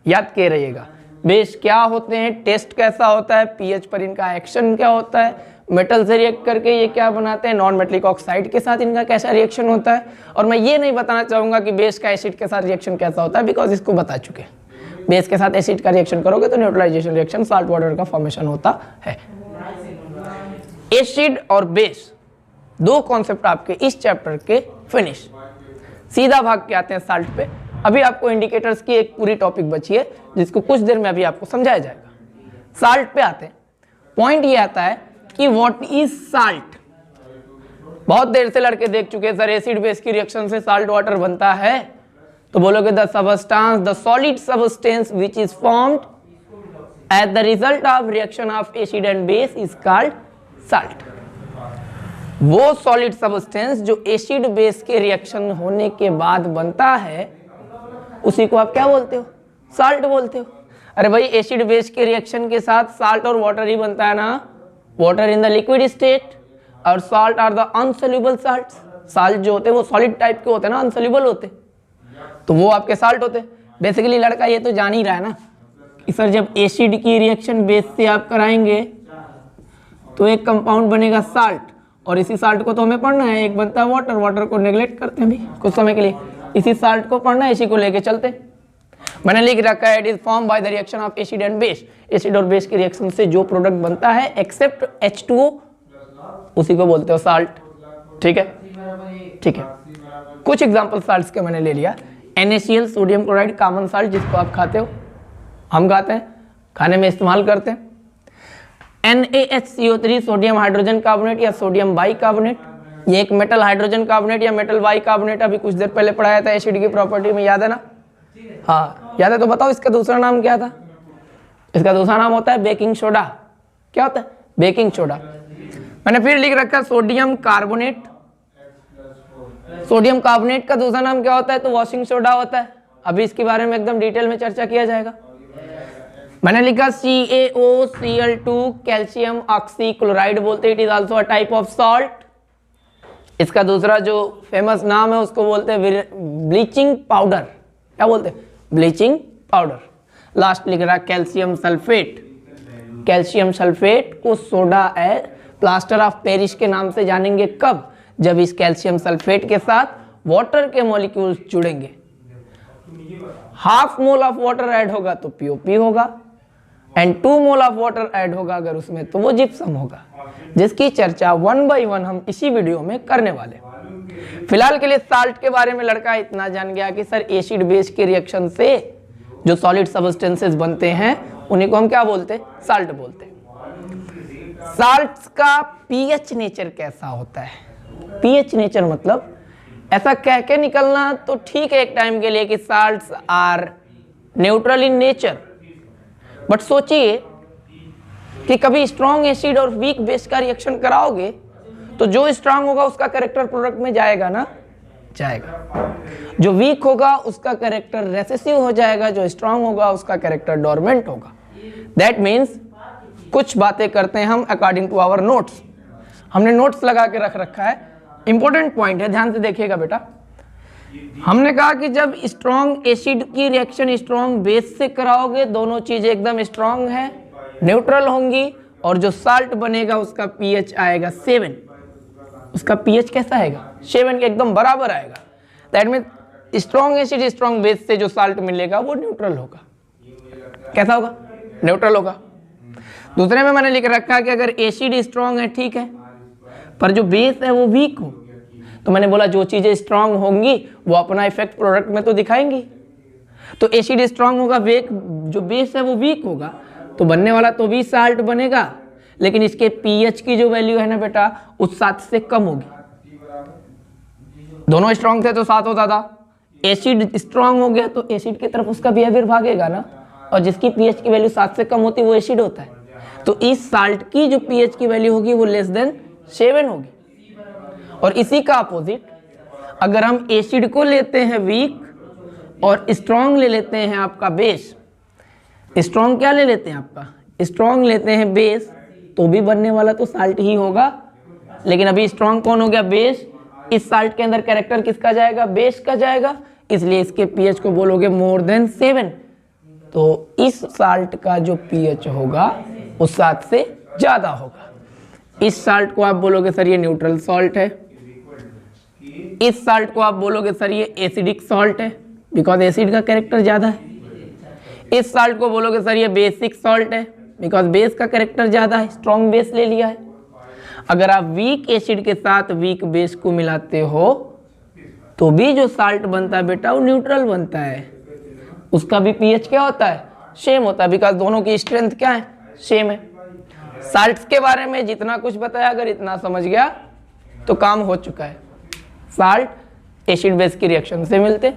याद के रहिएगा। बेस क्या होते हैं, टेस्ट कैसा होता है, पीएच पर इनका एक्शन क्या होता है, मेटल से रिएक्ट करके ये क्या बनाते हैं, नॉन मेटलिक ऑक्साइड के साथ इनका कैसा रिएक्शन होता है। और मैं ये नहीं बताना चाहूँगा कि बेस का एसिड के साथ रिएक्शन कैसा होता है, बिकॉज इसको बता चुके हैं। बेस के साथ एसिड का रिएक्शन करोगे तो न्यूट्रलाइजेशन रिएक्शन, साल्ट वाटर का फॉर्मेशन होता है। एसिड और बेस, दो कॉन्सेप्ट आपके इस चैप्टर के फिनिश। सीधा भाग के आते हैं साल्ट पे। अभी आपको इंडिकेटर्स की एक पूरी टॉपिक बची है जिसको कुछ देर में अभी आपको समझाया जाएगा। साल्ट पे आते हैं। पॉइंट ये आता है कि व्हाट इज साल्ट। बहुत देर से लड़के देख चुके हैं सर एसिड बेस की रिएक्शन से साल्ट वाटर बनता है, तो बोलोगे the substance, the solid substance which is formed at the result of reaction of acid and base is called salt. वो सॉलिड सबस्टेंस जो एसिड बेस के रिएक्शन होने के बाद बनता है, उसी को आप क्या बोलते हो? साल्ट बोलते हो। अरे भाई एसिड बेस के रिएक्शन के साथ साल्ट और वाटर ही बनता है ना, water in the liquid state और salt are the insoluble salts. Salt जो होते हैं वो सॉलिड टाइप के होते हैं ना, अनसोल्यूबल होते, तो वो आपके साल्ट होते। बेसिकली लड़का ये तो जान ही रहा है ना कि सर जब एसिड की रिएक्शन बेस से आप कराएंगे तो एक कंपाउंड बनेगा साल्ट, और इसी साल्ट को तो हमें पढ़ना है। एक बनता है वाटर, वाटर को नेग्लेक्ट करते हैं भी कुछ समय के लिए, इसी साल्ट को पढ़ना है, इसी को लेके चलते। मैंने लिख रखा है it is form by the reaction of acid and base. Acid और बेस की रिएक्शन से जो प्रोडक्ट बनता है एक्सेप्ट H2O, उसी को बोलते हो साल्ट। ठीक है, ठीक है। कुछ एग्जांपल साल्ट्स के मैंने ले लिया। NaCl sodium chloride common salt जिसको आप खाते हो, हम खाते हैं, खाने में इस्तेमाल करते हैं। NaHCO3 सोडियम हाइड्रोजन कार्बोनेट या सोडियम बाइकार्बोनेट, ये एक मेटल हाइड्रोजन कार्बोनेट या मेटल बाइकार्बोनेट, अभी कुछ देर पहले पढ़ाया था एसिड की प्रॉपर्टी में, याद है ना? हाँ याद है, तो बताओ इसका दूसरा नाम क्या था? इसका दूसरा नाम होता है बेकिंग सोडा। क्या होता है? Baking soda. मैंने फिर लिख रखा सोडियम कार्बोनेट। सोडियम कार्बोनेट का दूसरा नाम क्या होता है? तो वॉशिंग सोडा होता है। अभी इसके बारे में एकदम डिटेल में चर्चा किया जाएगा। मैंने लिखा CaOCl2 कैल्शियम ऑक्सी क्लोराइड बोलते हैं, it is also a type of salt. इसका दूसरा जो फेमस नाम है उसको बोलते हैं ब्लीचिंग पाउडर। क्या बोलते हैं? Bleaching powder. लास्ट लिख रहा कैल्शियम सल्फेट। कैल्शियम सल्फेट को सोडा प्लास्टर ऑफ पेरिस के नाम से जानेंगे कब? जब इस कैल्शियम सल्फेट के साथ वाटर के मॉलिक्यूल्स जुड़ेंगे। Half mole of water add होगा तो POP होगा, and 2 mole of water add होगा अगर उसमें तो वो जिप्सम होगा, जिसकी चर्चा 1 by 1 हम इसी वीडियो में करने वाले। फिलहाल के लिए साल्ट के बारे में लड़का इतना जान गया कि सर एसिड बेस के रिएक्शन से जो सॉलिड सब्सटेंसेस बनते हैं उन्हीं को हम क्या बोलते हैं? साल्ट बोलते हैं। साल्ट्स का pH नेचर कैसा होता है? pH नेचर मतलब ऐसा कह के निकलना तो ठीक है एक टाइम के लिए कि salts are neutral in nature, but सोचिए कि कभी स्ट्रॉन्ग एसिड और वीक बेस का रिएक्शन कराओगे तो जो स्ट्रांग होगा उसका कैरेक्टर प्रोडक्ट में जाएगा ना? जाएगा। जो वीक होगा उसका कैरेक्टर रेसेसिव हो जाएगा, जो स्ट्रांग होगा उसका कैरेक्टर डोरमेंट होगा। दैट मीन्स कुछ बातें करते हैं हम अकॉर्डिंग टू आवर नोट्स। हमने नोट्स लगा के रख रखा है, इंपॉर्टेंट पॉइंट है, ध्यान से देखिएगा बेटा। हमने कहा कि जब स्ट्रॉन्ग एसिड की रिएक्शन स्ट्रॉन्ग बेस से कराओगे, दोनों चीजें एकदम स्ट्रॉन्ग है, न्यूट्रल होंगी, और जो साल्ट बनेगा उसका pH आएगा 7। उसका pH कैसा आएगा? 7 के एकदम बराबर आएगा। That mean strong acid strong base से जो साल्ट मिलेगा वो न्यूट्रल होगा। कैसा होगा? न्यूट्रल होगा। दूसरे में मैंने लिख रखा है कि अगर एसिड स्ट्रॉन्ग है ठीक है, पर जो बेस है वो वीक हो, तो मैंने बोला जो चीजें स्ट्रॉन्ग होंगी वो अपना इफेक्ट प्रोडक्ट में तो दिखाएंगी। तो एसिड स्ट्रॉन्ग होगा, जो बेस है वो वीक होगा, तो बनने वाला तो भी साल्ट बनेगा, लेकिन इसके pH की जो वैल्यू है ना बेटा उस 7 से कम होगी। दोनों स्ट्रॉन्ग थे तो 7 होता था, एसिड स्ट्रॉन्ग हो गया तो एसिड की तरफ उसका बिहेवियर भागेगा ना, और जिसकी pH की वैल्यू 7 से कम होती है वो एसिड होता है। तो इस साल्ट की जो pH की वैल्यू होगी वो लेस देन 7 होगी। और इसी का अपोजिट अगर हम एसिड को लेते हैं वीक और स्ट्रॉन्ग ले लेते हैं आपका बेस, स्ट्रॉन्ग क्या ले लेते हैं आपका? स्ट्रॉन्ग लेते हैं बेस, तो भी बनने वाला तो साल्ट ही होगा। लेकिन अभी स्ट्रॉन्ग कौन हो गया? बेस। इस साल्ट के अंदर कैरेक्टर किसका जाएगा? बेस का जाएगा, इसलिए इसके pH को बोलोगे मोर देन 7। तो इस साल्ट का जो pH होगा वो 7 से ज्यादा होगा। इस साल्ट को आप बोलोगे सर ये न्यूट्रल सॉल्ट है, इस साल्ट को आप बोलोगे सर ये एसिडिक सॉल्ट है, बिकॉज एसिड का कैरेक्टर ज्यादा है। इस साल्ट को बोलोगे सर ये बेसिक सॉल्ट है, बिकॉज बेस का कैरेक्टर ज्यादा है, स्ट्रॉन्ग बेस ले लिया है। अगर आप वीक एसिड के साथ वीक बेस को मिलाते हो तो भी जो साल्ट बनता है बेटा वो न्यूट्रल बनता है। उसका भी pH क्या होता है? सेम होता है, बिकॉज दोनों की स्ट्रेंथ क्या है? सेम है। साल्ट्स के बारे में जितना कुछ बताया, अगर इतना समझ गया तो काम हो चुका है। साल्ट एसिड बेस की रिएक्शन से मिलते।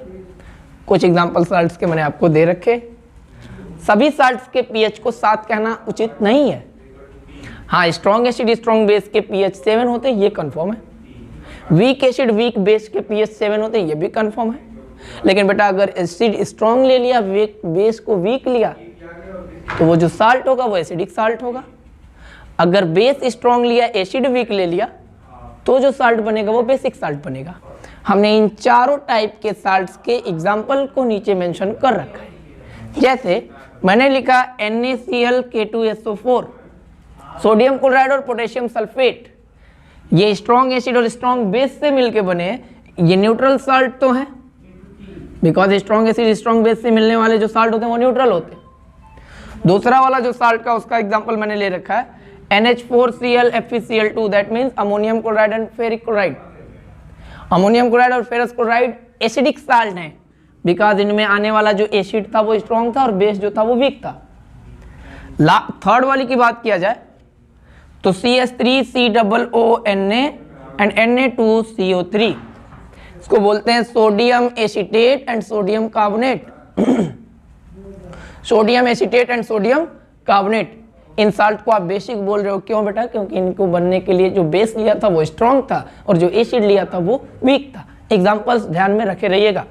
कुछ एग्जांपल साल्ट्स के मैंने आपको दे रखे। सभी साल्ट्स के pH को 7 कहना उचित नहीं है। हाँ, स्ट्रॉन्ग एसिड स्ट्रॉन्ग बेस के pH 7 होते हैं, ये कंफर्म है। वीक एसिड वीक बेस के pH 7 होते हैं, ये भी कंफर्म है। लेकिन बेटा अगर एसिड स्ट्रॉन्ग ले लिया, वीक बेस को वीक लिया, तो वो जो साल्ट होगा वो एसिडिक साल्ट होगा। अगर बेस स्ट्रॉन्ग लिया, एसिड वीक ले लिया, तो जो साल्ट बनेगा वो बेसिक साल्ट बनेगा। हमने इन चारों टाइप के साल्ट्स के एग्जाम्पल को नीचे मेंशन कर रखा है। जैसे मैंने लिखा NaCl K2SO4, सोडियम क्लोराइड और पोटेशियम सल्फेट, ये स्ट्रॉन्ग एसिड और स्ट्रॉन्ग बेस से मिलके बने हैं। ये न्यूट्रल साल्ट तो है, because strong acid strong base से मिलने वाले जो साल्ट होते हैं वो न्यूट्रल होते हैं। दूसरा वाला जो साल्ट का उसका एग्जाम्पल मैंने ले रखा है NH4Cl FeCl2, that means ammonium chloride and ferric chloride. Ammonium chloride और फेरस क्लोराइड एसिडिक साल्ट हैं, बिकॉज इनमें आने वाला जो एसिड था वो स्ट्रॉन्ग था और बेस जो था वो वीक था। थर्ड वाली की बात किया जाए तो CH3COONA एंड Na2CO3, इसको बोलते हैं sodium acetate and sodium carbonate. Sodium acetate and sodium carbonate. In salt को आप बेसिक बोल रहे हो, क्यों बेटा? क्योंकि इनको बनने के लिए जो बेस लिया था वो स्ट्रॉन्ग था और जो एसिड लिया था वो वीक था। एग्जांपल्स ध्यान में रखे रहिएगा।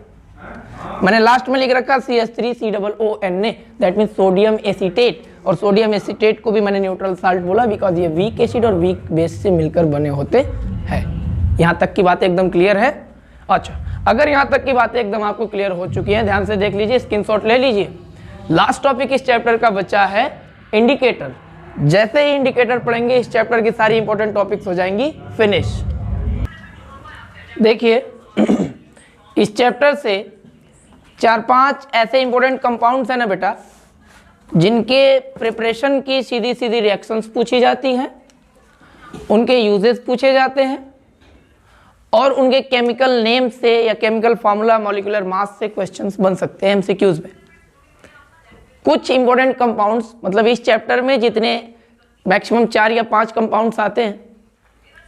मैंने लास्ट में लिख रखा CH3COONA, that mean sodium acetate, और सोडियम एसीटेट को भी मैंने न्यूट्रल साल्ट बोला बिकॉज ये वीक एसिड और वीक बेस से मिलकर बने होते हैं। यहाँ तक की बात एकदम क्लियर है? अच्छा, अगर यहाँ तक की बातें एकदम आपको क्लियर हो चुकी हैं, ध्यान से देख लीजिए, स्क्रीनशॉट ले लीजिए। लास्ट टॉपिक इस चैप्टर का बचा है इंडिकेटर। जैसे ही इंडिकेटर पढ़ेंगे इस चैप्टर की सारी इंपॉर्टेंट टॉपिक्स हो जाएंगी फिनिश। देखिए इस चैप्टर से 4-5 ऐसे इंपॉर्टेंट कंपाउंड्स हैं ना बेटा, जिनके प्रिपरेशन की सीधी सीधी रिएक्शंस पूछी जाती हैं, उनके यूजेस पूछे जाते हैं और उनके केमिकल नेम से या केमिकल फार्मूला, मॉलिक्यूलर मास से क्वेश्चंस बन सकते हैं एमसीक्यूज में। कुछ इंपॉर्टेंट कंपाउंड्स, मतलब इस चैप्टर में जितने मैक्सिमम 4 या 5 कंपाउंड्स आते हैं,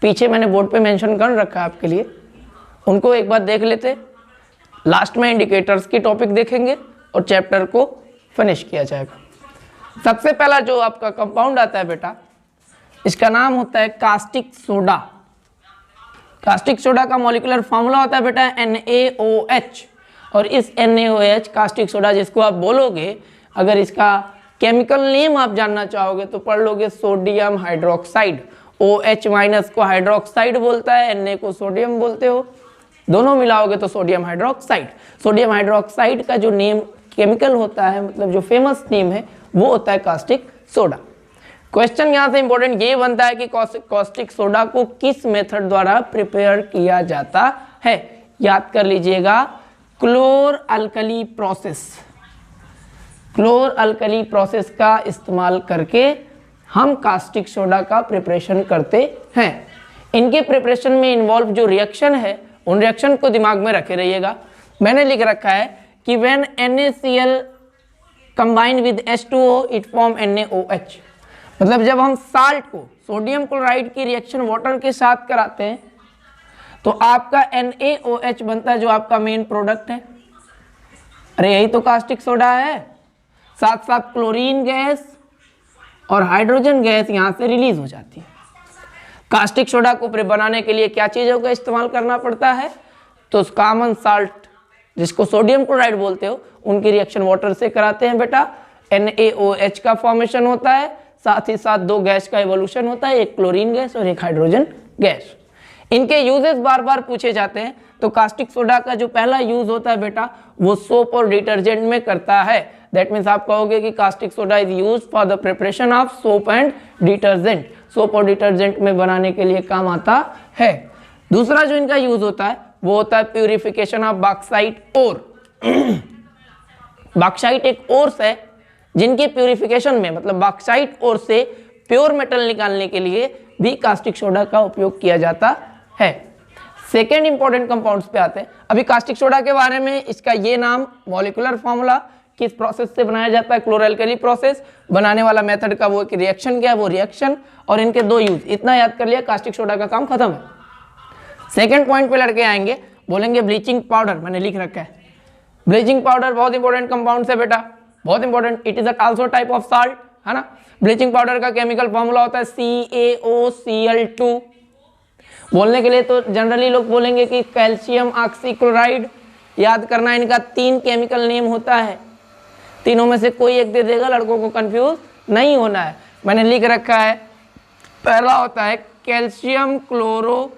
पीछे मैंने बोर्ड पे मेंशन कर रखा है आपके लिए, उनको एक बार देख लेते। लास्ट में इंडिकेटर्स की टॉपिक देखेंगे और चैप्टर को फिनिश किया जाएगा। सबसे पहला जो आपका कंपाउंड आता है बेटा, इसका नाम होता है कास्टिक सोडा। कास्टिक सोडा का मॉलिक्यूलर फार्मूला होता है बेटा NaOH, और इस NaOH कास्टिक सोडा जिसको आप बोलोगे, अगर इसका केमिकल नेम आप जानना चाहोगे तो पढ़ लोगे सोडियम हाइड्रोक्साइड। OH- को हाइड्रोक्साइड बोलता है, Na को सोडियम बोलते हो, दोनों मिलाओगे तो सोडियम हाइड्रोक्साइड। सोडियम हाइड्रोक्साइड का जो नेम केमिकल होता है, मतलब जो फेमस नेम है, वो होता है कास्टिक सोडा। क्वेश्चन यहाँ से इंपॉर्टेंट ये बनता है कि कास्टिक सोडा को किस मेथड द्वारा प्रिपेयर किया जाता है? याद कर लीजिएगा, क्लोर अल्कली प्रोसेस। क्लोर अल्कली प्रोसेस का इस्तेमाल करके हम कास्टिक सोडा का प्रिपरेशन करते हैं। इनके प्रिपरेशन में इन्वॉल्व जो रिएक्शन है, उन रिएक्शन को दिमाग में रखे रहिएगा। मैंने लिख रखा है कि when NaCl combine with H2O it form NaOH। मतलब जब हम साल्ट को, सोडियम क्लोराइड की रिएक्शन वाटर के साथ कराते हैं तो आपका NaOH बनता है, जो आपका मेन प्रोडक्ट है। अरे यही तो कास्टिक सोडा है। साथ साथ क्लोरीन गैस और हाइड्रोजन गैस यहाँ से रिलीज हो जाती है। कास्टिक सोडा को बनाने के लिए क्या चीज़ों का इस्तेमाल करना पड़ता है? तो कॉमन साल्ट, जिसको सोडियम क्लोराइड बोलते हो, उनकी रिएक्शन वाटर से कराते हैं बेटा। NaOH का फॉर्मेशन होता है, साथ ही साथ 2 गैस का एवोल्यूशन होता है, एक क्लोरीन गैस और एक हाइड्रोजन गैस। इनके यूजेस बार बार पूछे जाते हैं। तो कास्टिक सोडा का जो पहला यूज होता है बेटा, वो सोप और डिटर्जेंट में करता है। दैट मीन्स आप कहोगे कि caustic soda is use for the preparation of soap and detergent. Soap और डिटर्जेंट में बनाने के लिए काम आता है। दूसरा जो इनका यूज होता है वो होता है purification of bauxite ore. Bauxite एक ओर्स है जिनके प्यूरिफिकेशन में, मतलब बॉक्साइट ओर से प्योर मेटल निकालने के लिए भी कास्टिक सोडा का उपयोग किया जाता है। सेकेंड इंपॉर्टेंट कंपाउंड्स पे आते हैं। अभी कास्टिक सोडा के बारे में, इसका ये नाम, मॉलिक्यूलर फॉर्मूला, किस प्रोसेस से बनाया जाता है, क्लोरल्कली प्रोसेस, बनाने वाला मेथड का वो रिएक्शन क्या है, वो रिएक्शन, और इनके 2 यूज। इतना याद कर लिया, कास्टिक सोडा का काम खत्म है। सेकेंड पॉइंट पे लड़के आएंगे, बोलेंगे ब्लीचिंग पाउडर। मैंने लिख रखा है ब्लीचिंग पाउडर बहुत इंपॉर्टेंट कंपाउंड है बेटा, बहुत important. It is also type of salt, है ना। ब्लीचिंग पाउडर का केमिकल फॉर्मूला होता है CaOCl2। बोलने के लिए तो जनरली लोग बोलेंगे कि कैल्शियम ऑक्सीक्लोराइड। याद करना, इनका 3 केमिकल नेम होता है, तीनों में से कोई एक दे देगा, लड़कों को कंफ्यूज नहीं होना है। मैंने लिख रखा है, पहला होता है calcium chloro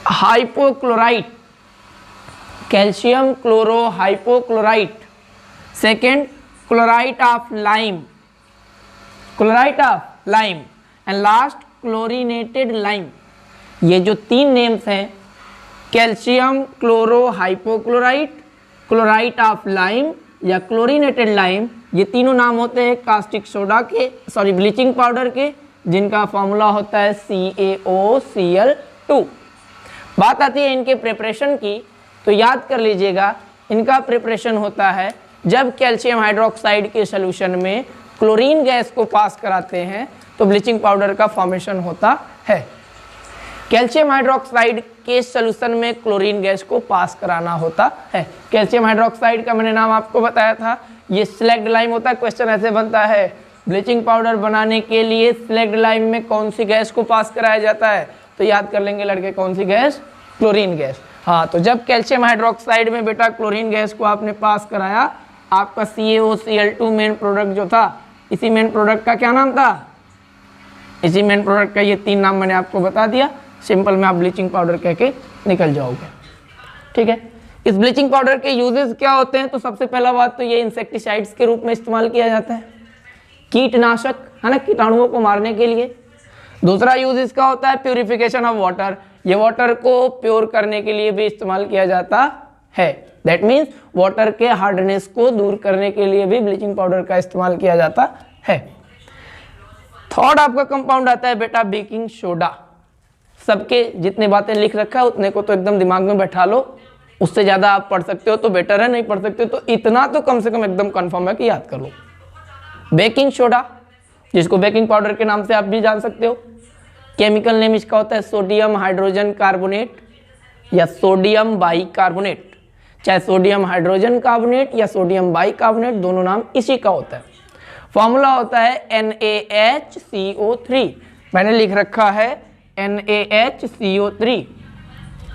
hypochlorite, calcium chloro hypochlorite. Second, chlorite of lime, chlorite of lime. And last, chlorinated lime. ये जो 3 नेम्स हैं, calcium chloro hypochlorite, chlorite of lime या क्लोरीनेटेड लाइम, ये तीनों नाम होते हैं कास्टिक सोडा के, सॉरी ब्लीचिंग पाउडर के, जिनका फॉर्मूला होता है CaOCl2। बात आती है इनके प्रिपरेशन की, तो याद कर लीजिएगा इनका प्रिपरेशन होता है जब कैल्शियम हाइड्रोक्साइड के सोल्यूशन में क्लोरीन गैस को पास कराते हैं तो ब्लीचिंग पाउडर का फॉर्मेशन होता है। कैल्शियम हाइड्रोक्साइड के सोल्यूशन में क्लोरीन गैस को पास कराना होता है। कैल्शियम हाइड्रोक्साइड का मैंने नाम आपको बताया था, ये स्लैग्ड लाइम होता है। क्वेश्चन ऐसे बनता है, ब्लीचिंग पाउडर बनाने के लिए स्लैग्ड लाइम में कौन सी गैस को पास कराया जाता है? तो याद कर लेंगे लड़के, कौन सी गैस? Chlorine gas. हाँ, तो जब कैल्शियम हाइड्रोक्साइड में बेटा क्लोरीन गैस को आपने पास कराया, आपका CaOCl2 मेन प्रोडक्ट जो था, इसी मेन प्रोडक्ट का क्या नाम था? इसी मेन प्रोडक्ट का ये 3 नाम मैंने आपको बता दिया। सिंपल में आप ब्लीचिंग पाउडर कह के निकल जाओगे। ठीक है, इस ब्लीचिंग पाउडर के यूजेस क्या होते हैं? तो सबसे पहला बात तो ये इंसेक्टिसाइड्स के रूप में इस्तेमाल किया जाता है, कीटनाशक है ना, कीटाणुओं को मारने के लिए। दूसरा यूज इसका होता है प्यूरिफिकेशन ऑफ वाटर, ये वाटर को प्योर करने के लिए भी इस्तेमाल किया जाता है। दैट मीन्स वाटर के हार्डनेस को दूर करने के लिए भी ब्लीचिंग पाउडर का इस्तेमाल किया जाता है। थर्ड आपका कंपाउंड आता है बेटा बेकिंग सोडा। सबके जितने बातें लिख रखा है उतने को तो एकदम दिमाग में बैठा लो, उससे ज़्यादा आप पढ़ सकते हो तो बेटर है, नहीं पढ़ सकते तो इतना तो कम से कम एकदम कंफर्म है कि याद कर लो। बेकिंग सोडा, जिसको बेकिंग पाउडर के नाम से आप भी जान सकते हो, केमिकल नेम इसका होता है सोडियम हाइड्रोजन कार्बोनेट या सोडियम बाइकार्बोनेट। चाहे सोडियम हाइड्रोजन कार्बोनेट या सोडियम बाइकार्बोनेट, दोनों नाम इसी का होता है। फॉर्मूला होता है NaHCO3, मैंने लिख रखा है NaHCO3।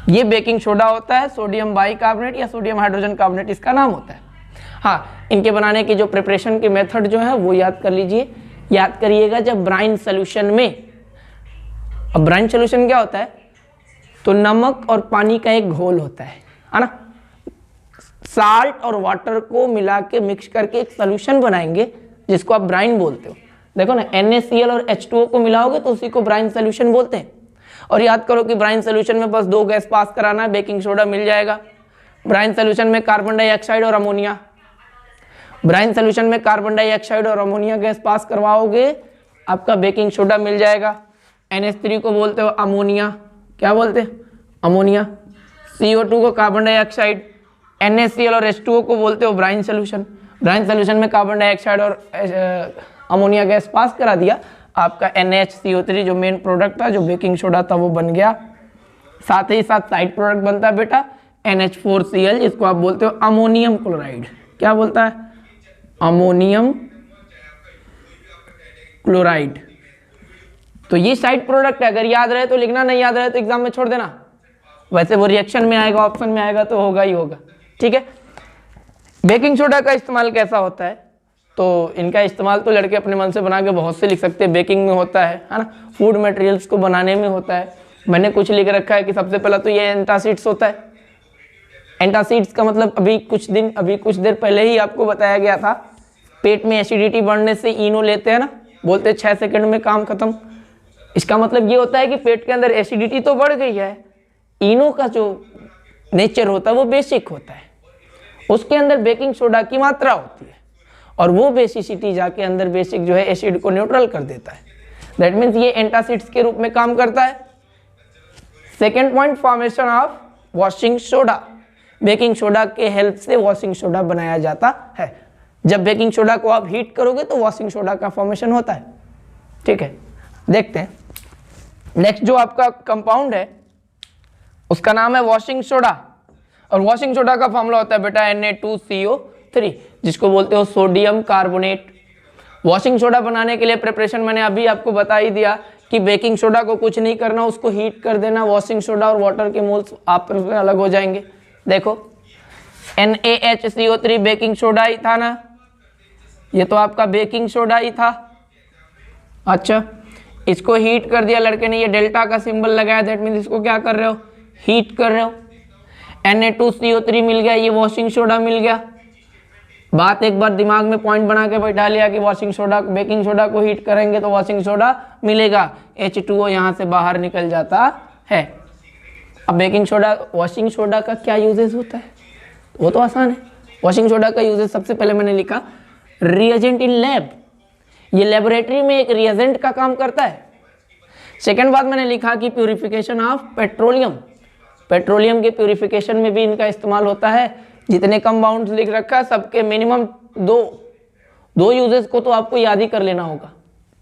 ये बेकिंग सोडा होता है, सोडियम बाइकार्बोनेट या सोडियम हाइड्रोजन कार्बोनेट इसका नाम होता है। हाँ, इनके बनाने की जो प्रिपरेशन की मेथड जो है वो याद कर लीजिए। याद करिएगा, जब ब्राइन सोल्यूशन में, अब ब्राइन सोल्यूशन क्या होता है? तो नमक और पानी का एक घोल होता है ना। साल्ट और वाटर को मिला के मिक्स करके एक सोल्यूशन बनाएंगे जिसको आप ब्राइन बोलते हो। देखो ना, NaCl और H2O को मिलाओगे तो उसी को ब्राइन सोल्यूशन बोलते हैं। और याद करो कि ब्राइन सोल्यूशन में बस 2 गैस पास कराना है, बेकिंग सोडा मिल जाएगा। ब्राइन सोल्यूशन में कार्बन डाइऑक्साइड और अमोनिया, ब्राइन सोल्यूशन में कार्बन डाइऑक्साइड और अमोनिया गैस पास करवाओगे, आपका बेकिंग सोडा मिल जाएगा। NH3 को बोलते हो अमोनिया, क्या बोलते हैं? अमोनिया। CO2 को कार्बन डाइऑक्साइड, NaCl और H2O को बोलते हो ब्राइन सोल्यूशन। ब्राइन सोल्यूशन में कार्बन डाइऑक्साइड और अमोनिया गैस पास करा दिया, आपका NaHCO3 जो मेन प्रोडक्ट था, जो बेकिंग सोडा था, वो बन गया। साथ ही साथ साइड प्रोडक्ट बनता है बेटा NH4Cl, जिसको आप बोलते हो अमोनियम क्लोराइड। क्या बोलता है? Ammonium chloride. तो ये साइड प्रोडक्ट है, अगर याद रहे तो लिखना, नहीं याद रहे तो एग्जाम में छोड़ देना। वैसे वो रिएक्शन में आएगा, ऑप्शन में आएगा तो होगा ही होगा। ठीक है, बेकिंग सोडा का इस्तेमाल कैसा होता है? तो इनका इस्तेमाल तो लड़के अपने मन से बना के बहुत से लिख सकते हैं। बेकिंग में होता है ना, फूड मटेरियल्स को बनाने में होता है। मैंने कुछ लिख रखा है कि सबसे पहला तो ये एंटासिड्स होता है। एंटासिड्स का मतलब अभी कुछ देर पहले ही आपको बताया गया था, पेट में एसिडिटी बढ़ने से इनो लेते हैं ना, बोलते हैं 6 सेकंड में काम खत्म। इसका मतलब ये होता है कि पेट के अंदर एसिडिटी तो बढ़ गई है, इनो का जो नेचर होता है वो बेसिक होता है, उसके अंदर बेकिंग सोडा की मात्रा होती है और वो बेसिसिटी जाके अंदर बेसिक जो है एसिड को न्यूट्रल कर देता है। दैट मीन्स ये एंटासिड्स के रूप में काम करता है। Second point, formation of washing soda. Baking soda के हेल्प से वॉशिंग सोडा बनाया जाता है। जब बेकिंग सोडा को आप हीट करोगे तो वॉशिंग सोडा का फॉर्मेशन होता है। ठीक है, देखते हैं नेक्स्ट जो आपका कंपाउंड है उसका नाम है वॉशिंग सोडा। और वॉशिंग सोडा का फॉर्मूला होता है बेटा Na2CO3, जिसको बोलते हो सोडियम कार्बोनेट। वॉशिंग सोडा बनाने के लिए प्रिपरेशन मैंने अभी आपको बता ही दिया कि बेकिंग सोडा को कुछ नहीं करना, उसको हीट कर देना। वॉशिंग सोडा और वाटर के मोल्स आपस में अलग हो जाएंगे। देखो NaHCO3 बेकिंग सोडा ही था ना, ये तो आपका बेकिंग सोडा ही था। अच्छा, इसको हीट कर दिया लड़के ने, ये डेल्टा का सिंबल लगाया, दैट मीन्स इसको क्या कर रहे हो? हीट कर रहे हो। Na2CO3 मिल गया, ये वॉशिंग सोडा मिल गया। बात एक बार दिमाग में पॉइंट बना के बैठा लिया कि वॉशिंग सोडा, बेकिंग सोडा को हीट करेंगे तो वॉशिंग सोडा मिलेगा, H2O यहाँ से बाहर निकल जाता है। अब बेकिंग सोडा, वॉशिंग सोडा का क्या यूजेस होता है? वो तो आसान है। वॉशिंग सोडा का यूजेस सबसे पहले मैंने लिखा रिएजेंट इन लैब, ये लेबोरेटरी में एक रिएजेंट का काम करता है। सेकेंड बात मैंने लिखा कि प्यूरिफिकेशन ऑफ पेट्रोलियम, पेट्रोलियम के प्यूरिफिकेशन में भी इनका इस्तेमाल होता है। जितने कंपाउंड्स लिख रखा है सबके मिनिमम दो यूजेस को तो आपको याद ही कर लेना होगा,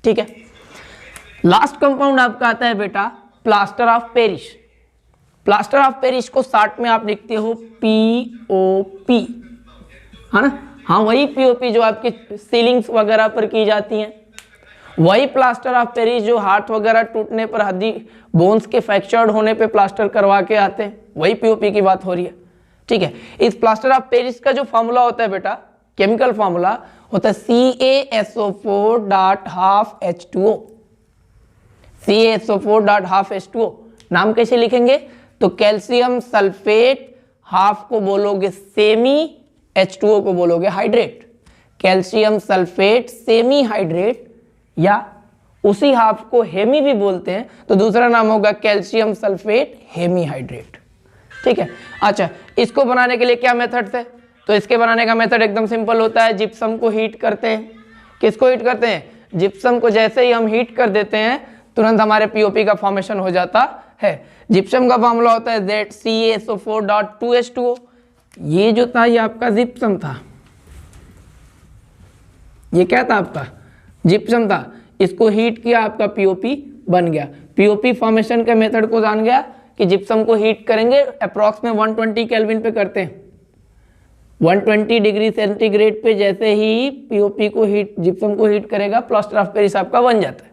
ठीक है। लास्ट कंपाउंड आपका आता है बेटा plaster of Paris. Plaster of Paris को शॉर्ट में आप लिखते हो POP, है ना। हाँ, वही POP जो आपकी सीलिंग्स वगैरह पर की जाती हैं, वही प्लास्टर ऑफ पेरिस जो हाथ वगैरह टूटने पर, हड्डी बोन्स के फ्रैक्चर्ड होने पे प्लास्टर करवा के आते हैं, वही POP की बात हो रही है, ठीक है। इस प्लास्टर ऑफ पेरिस का जो फॉर्मूला होता है बेटा, केमिकल फॉर्मूला होता है CaSO4.12H2O। CaSO4.12H2O नाम कैसे लिखेंगे, तो कैल्शियम सल्फेट, हाफ को बोलोगे सेमी, H2O को बोलोगे hydrate. Calcium sulphate semi hydrate, या उसी हाफ को हेमी भी बोलते हैं, तो दूसरा नाम होगा कैल्शियम सल्फेट हेमी हाइड्रेट, ठीक है। अच्छा, इसको बनाने के लिए क्या मेथड है, तो इसके बनाने का मेथड एकदम सिंपल होता है। जिप्सम को हीट करते हैं। किसको हीट करते हैं, जिप्सम को। जैसे ही हम हीट कर देते हैं तुरंत हमारे POP का फॉर्मेशन हो जाता है। जिप्सम का फॉर्मूला होता है ZCaSO4.2H2O। ये जो था ये आपका जिप्सम था, ये क्या था आपका जिप्सम था। इसको हीट किया, आपका POP बन गया। POP फॉर्मेशन के मेथड को जान गया कि जिप्सम को हीट करेंगे, अप्रॉक्स में 120 केल्विन पे करते हैं। 120 डिग्री सेंटीग्रेड पे जैसे ही POP को हीट, जिप्सम को हीट करेगा, प्लास्टर ऑफ पेरिस आपका बन जाता है,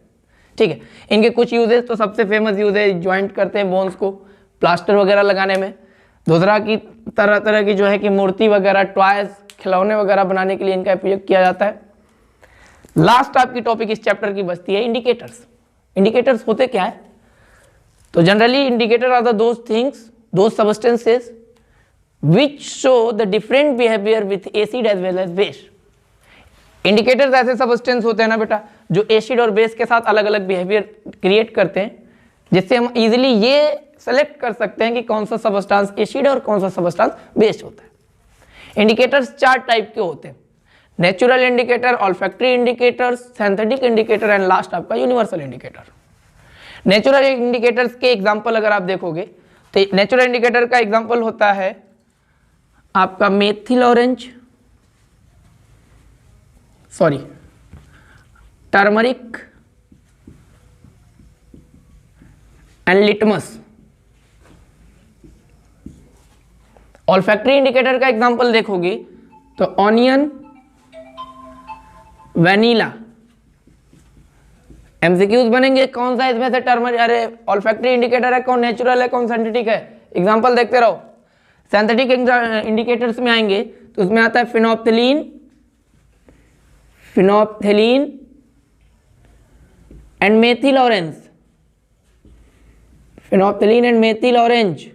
ठीक है। इनके कुछ यूजेस, तो सबसे फेमस यूज है ज्वाइंट करते हैं बोन्स को प्लास्टर वगैरह लगाने में। दूसरा की तरह तरह की जो है कि मूर्ति वगैरह, टॉयज, खिलौने वगैरह बनाने के लिए इनका उपयोग किया जाता है। लास्ट आपकी टॉपिक इस चैप्टर की बचती है इंडिकेटर्स। इंडिकेटर्स होते क्या है, तो generally indicator are the those things, those substances which show the different behavior with acid as well as base। Indicators ऐसे सब्सटेंस होते हैं ना बेटा, जो एसिड और बेस के साथ अलग अलग बिहेवियर क्रिएट करते हैं, जिससे हम इजीली ये सेलेक्ट कर सकते हैं कि कौन सा सब्सटेंस एसिड और कौन सा सब्सटेंस बेस होता है। इंडिकेटर्स 4 टाइप के होते हैं, natural indicator, olfactory indicators, synthetic indicator and last आपका यूनिवर्सल इंडिकेटर। नेचुरल इंडिकेटर्स के एग्जांपल अगर आप देखोगे तो नेचुरल इंडिकेटर का एग्जांपल होता है आपका methyl orange, sorry turmeric and litmus. Olfactory indicator का एग्जांपल देखोगे तो ऑनियन, वैनिला। एमसीक्यूज बनेंगे, कौन सा इसमें से टर्मरिक, अरे ऑल्फैक्टरी इंडिकेटर है, कौन नेचुरल है, कौन सिंथेटिक है। एग्जांपल देखते रहो। सिंथेटिक इंडिकेटर्स में आएंगे तो उसमें आता है phenolphthalein, and methyl orange. Phenolphthalein and methyl orange.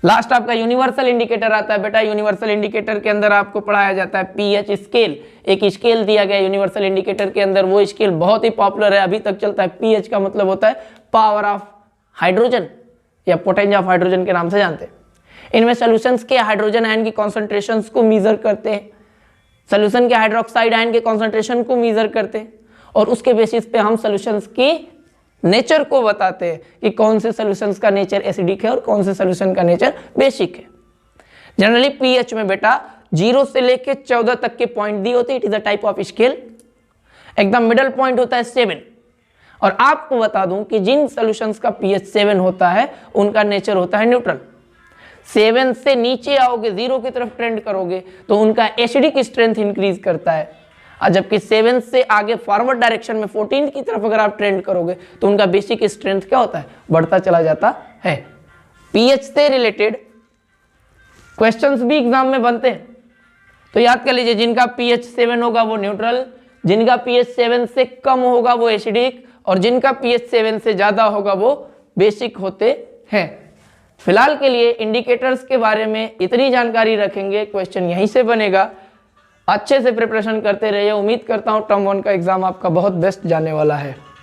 Last आपका यूनिवर्सल इंडिकेटर आता है बेटा। यूनिवर्सल इंडिकेटर के अंदर आपको पढ़ाया जाता है पीएच स्केल। एक स्केल दिया गया यूनिवर्सल इंडिकेटर के अंदर, वो स्केल बहुत ही पॉपुलर है, अभी तक चलता है। पीएच का मतलब होता है पावर ऑफ हाइड्रोजन या पोटेंशियल ऑफ हाइड्रोजन के नाम से जानते हैं। इनमें सॉल्यूशंस के हाइड्रोजन आयन की कॉन्सेंट्रेशंस को मेजर करते हैं, सॉल्यूशन के हाइड्रोक्साइड आयन के कॉन्सेंट्रेशन को मेजर करते हैं, और उसके बेसिस पे हम सॉल्यूशंस के नेचर को बताते हैं कि कौन से सॉल्यूशंस का नेचर एसिडिक है और कौन से सॉल्यूशन का नेचर बेसिक है। जनरली पीएच में बेटा 0 से लेके 14 तक के पॉइंट दिए होते हैं। It is a type of scale. एकदम मिडल पॉइंट होता है 7। और आपको बता दूं कि जिन सॉल्यूशंस का पीएच 7 होता है उनका नेचर होता है न्यूट्रल। 7 से नीचे आओगे, 0 की तरफ ट्रेंड करोगे तो उनका एसिडिक स्ट्रेंथ इंक्रीज करता है, और जबकि 7 से आगे फॉरवर्ड डायरेक्शन में 14 की तरफ अगर आप ट्रेंड करोगे तो उनका बेसिक स्ट्रेंथ क्या होता है, बढ़ता चला जाता है। पीएच से रिलेटेड क्वेश्चंस भी एग्जाम में बनते हैं, तो याद कर लीजिए जिनका पीएच 7 होगा वो न्यूट्रल, जिनका पीएच 7 से कम होगा वो एसिडिक, और जिनका पीएच 7 से ज्यादा होगा वो बेसिक होते हैं। फिलहाल के लिए इंडिकेटर्स के बारे में इतनी जानकारी रखेंगे, क्वेश्चन यहीं से बनेगा। अच्छे से प्रिपरेशन करते रहिए। उम्मीद करता हूं टर्म 1 का एग्जाम आपका बहुत बेस्ट जाने वाला है।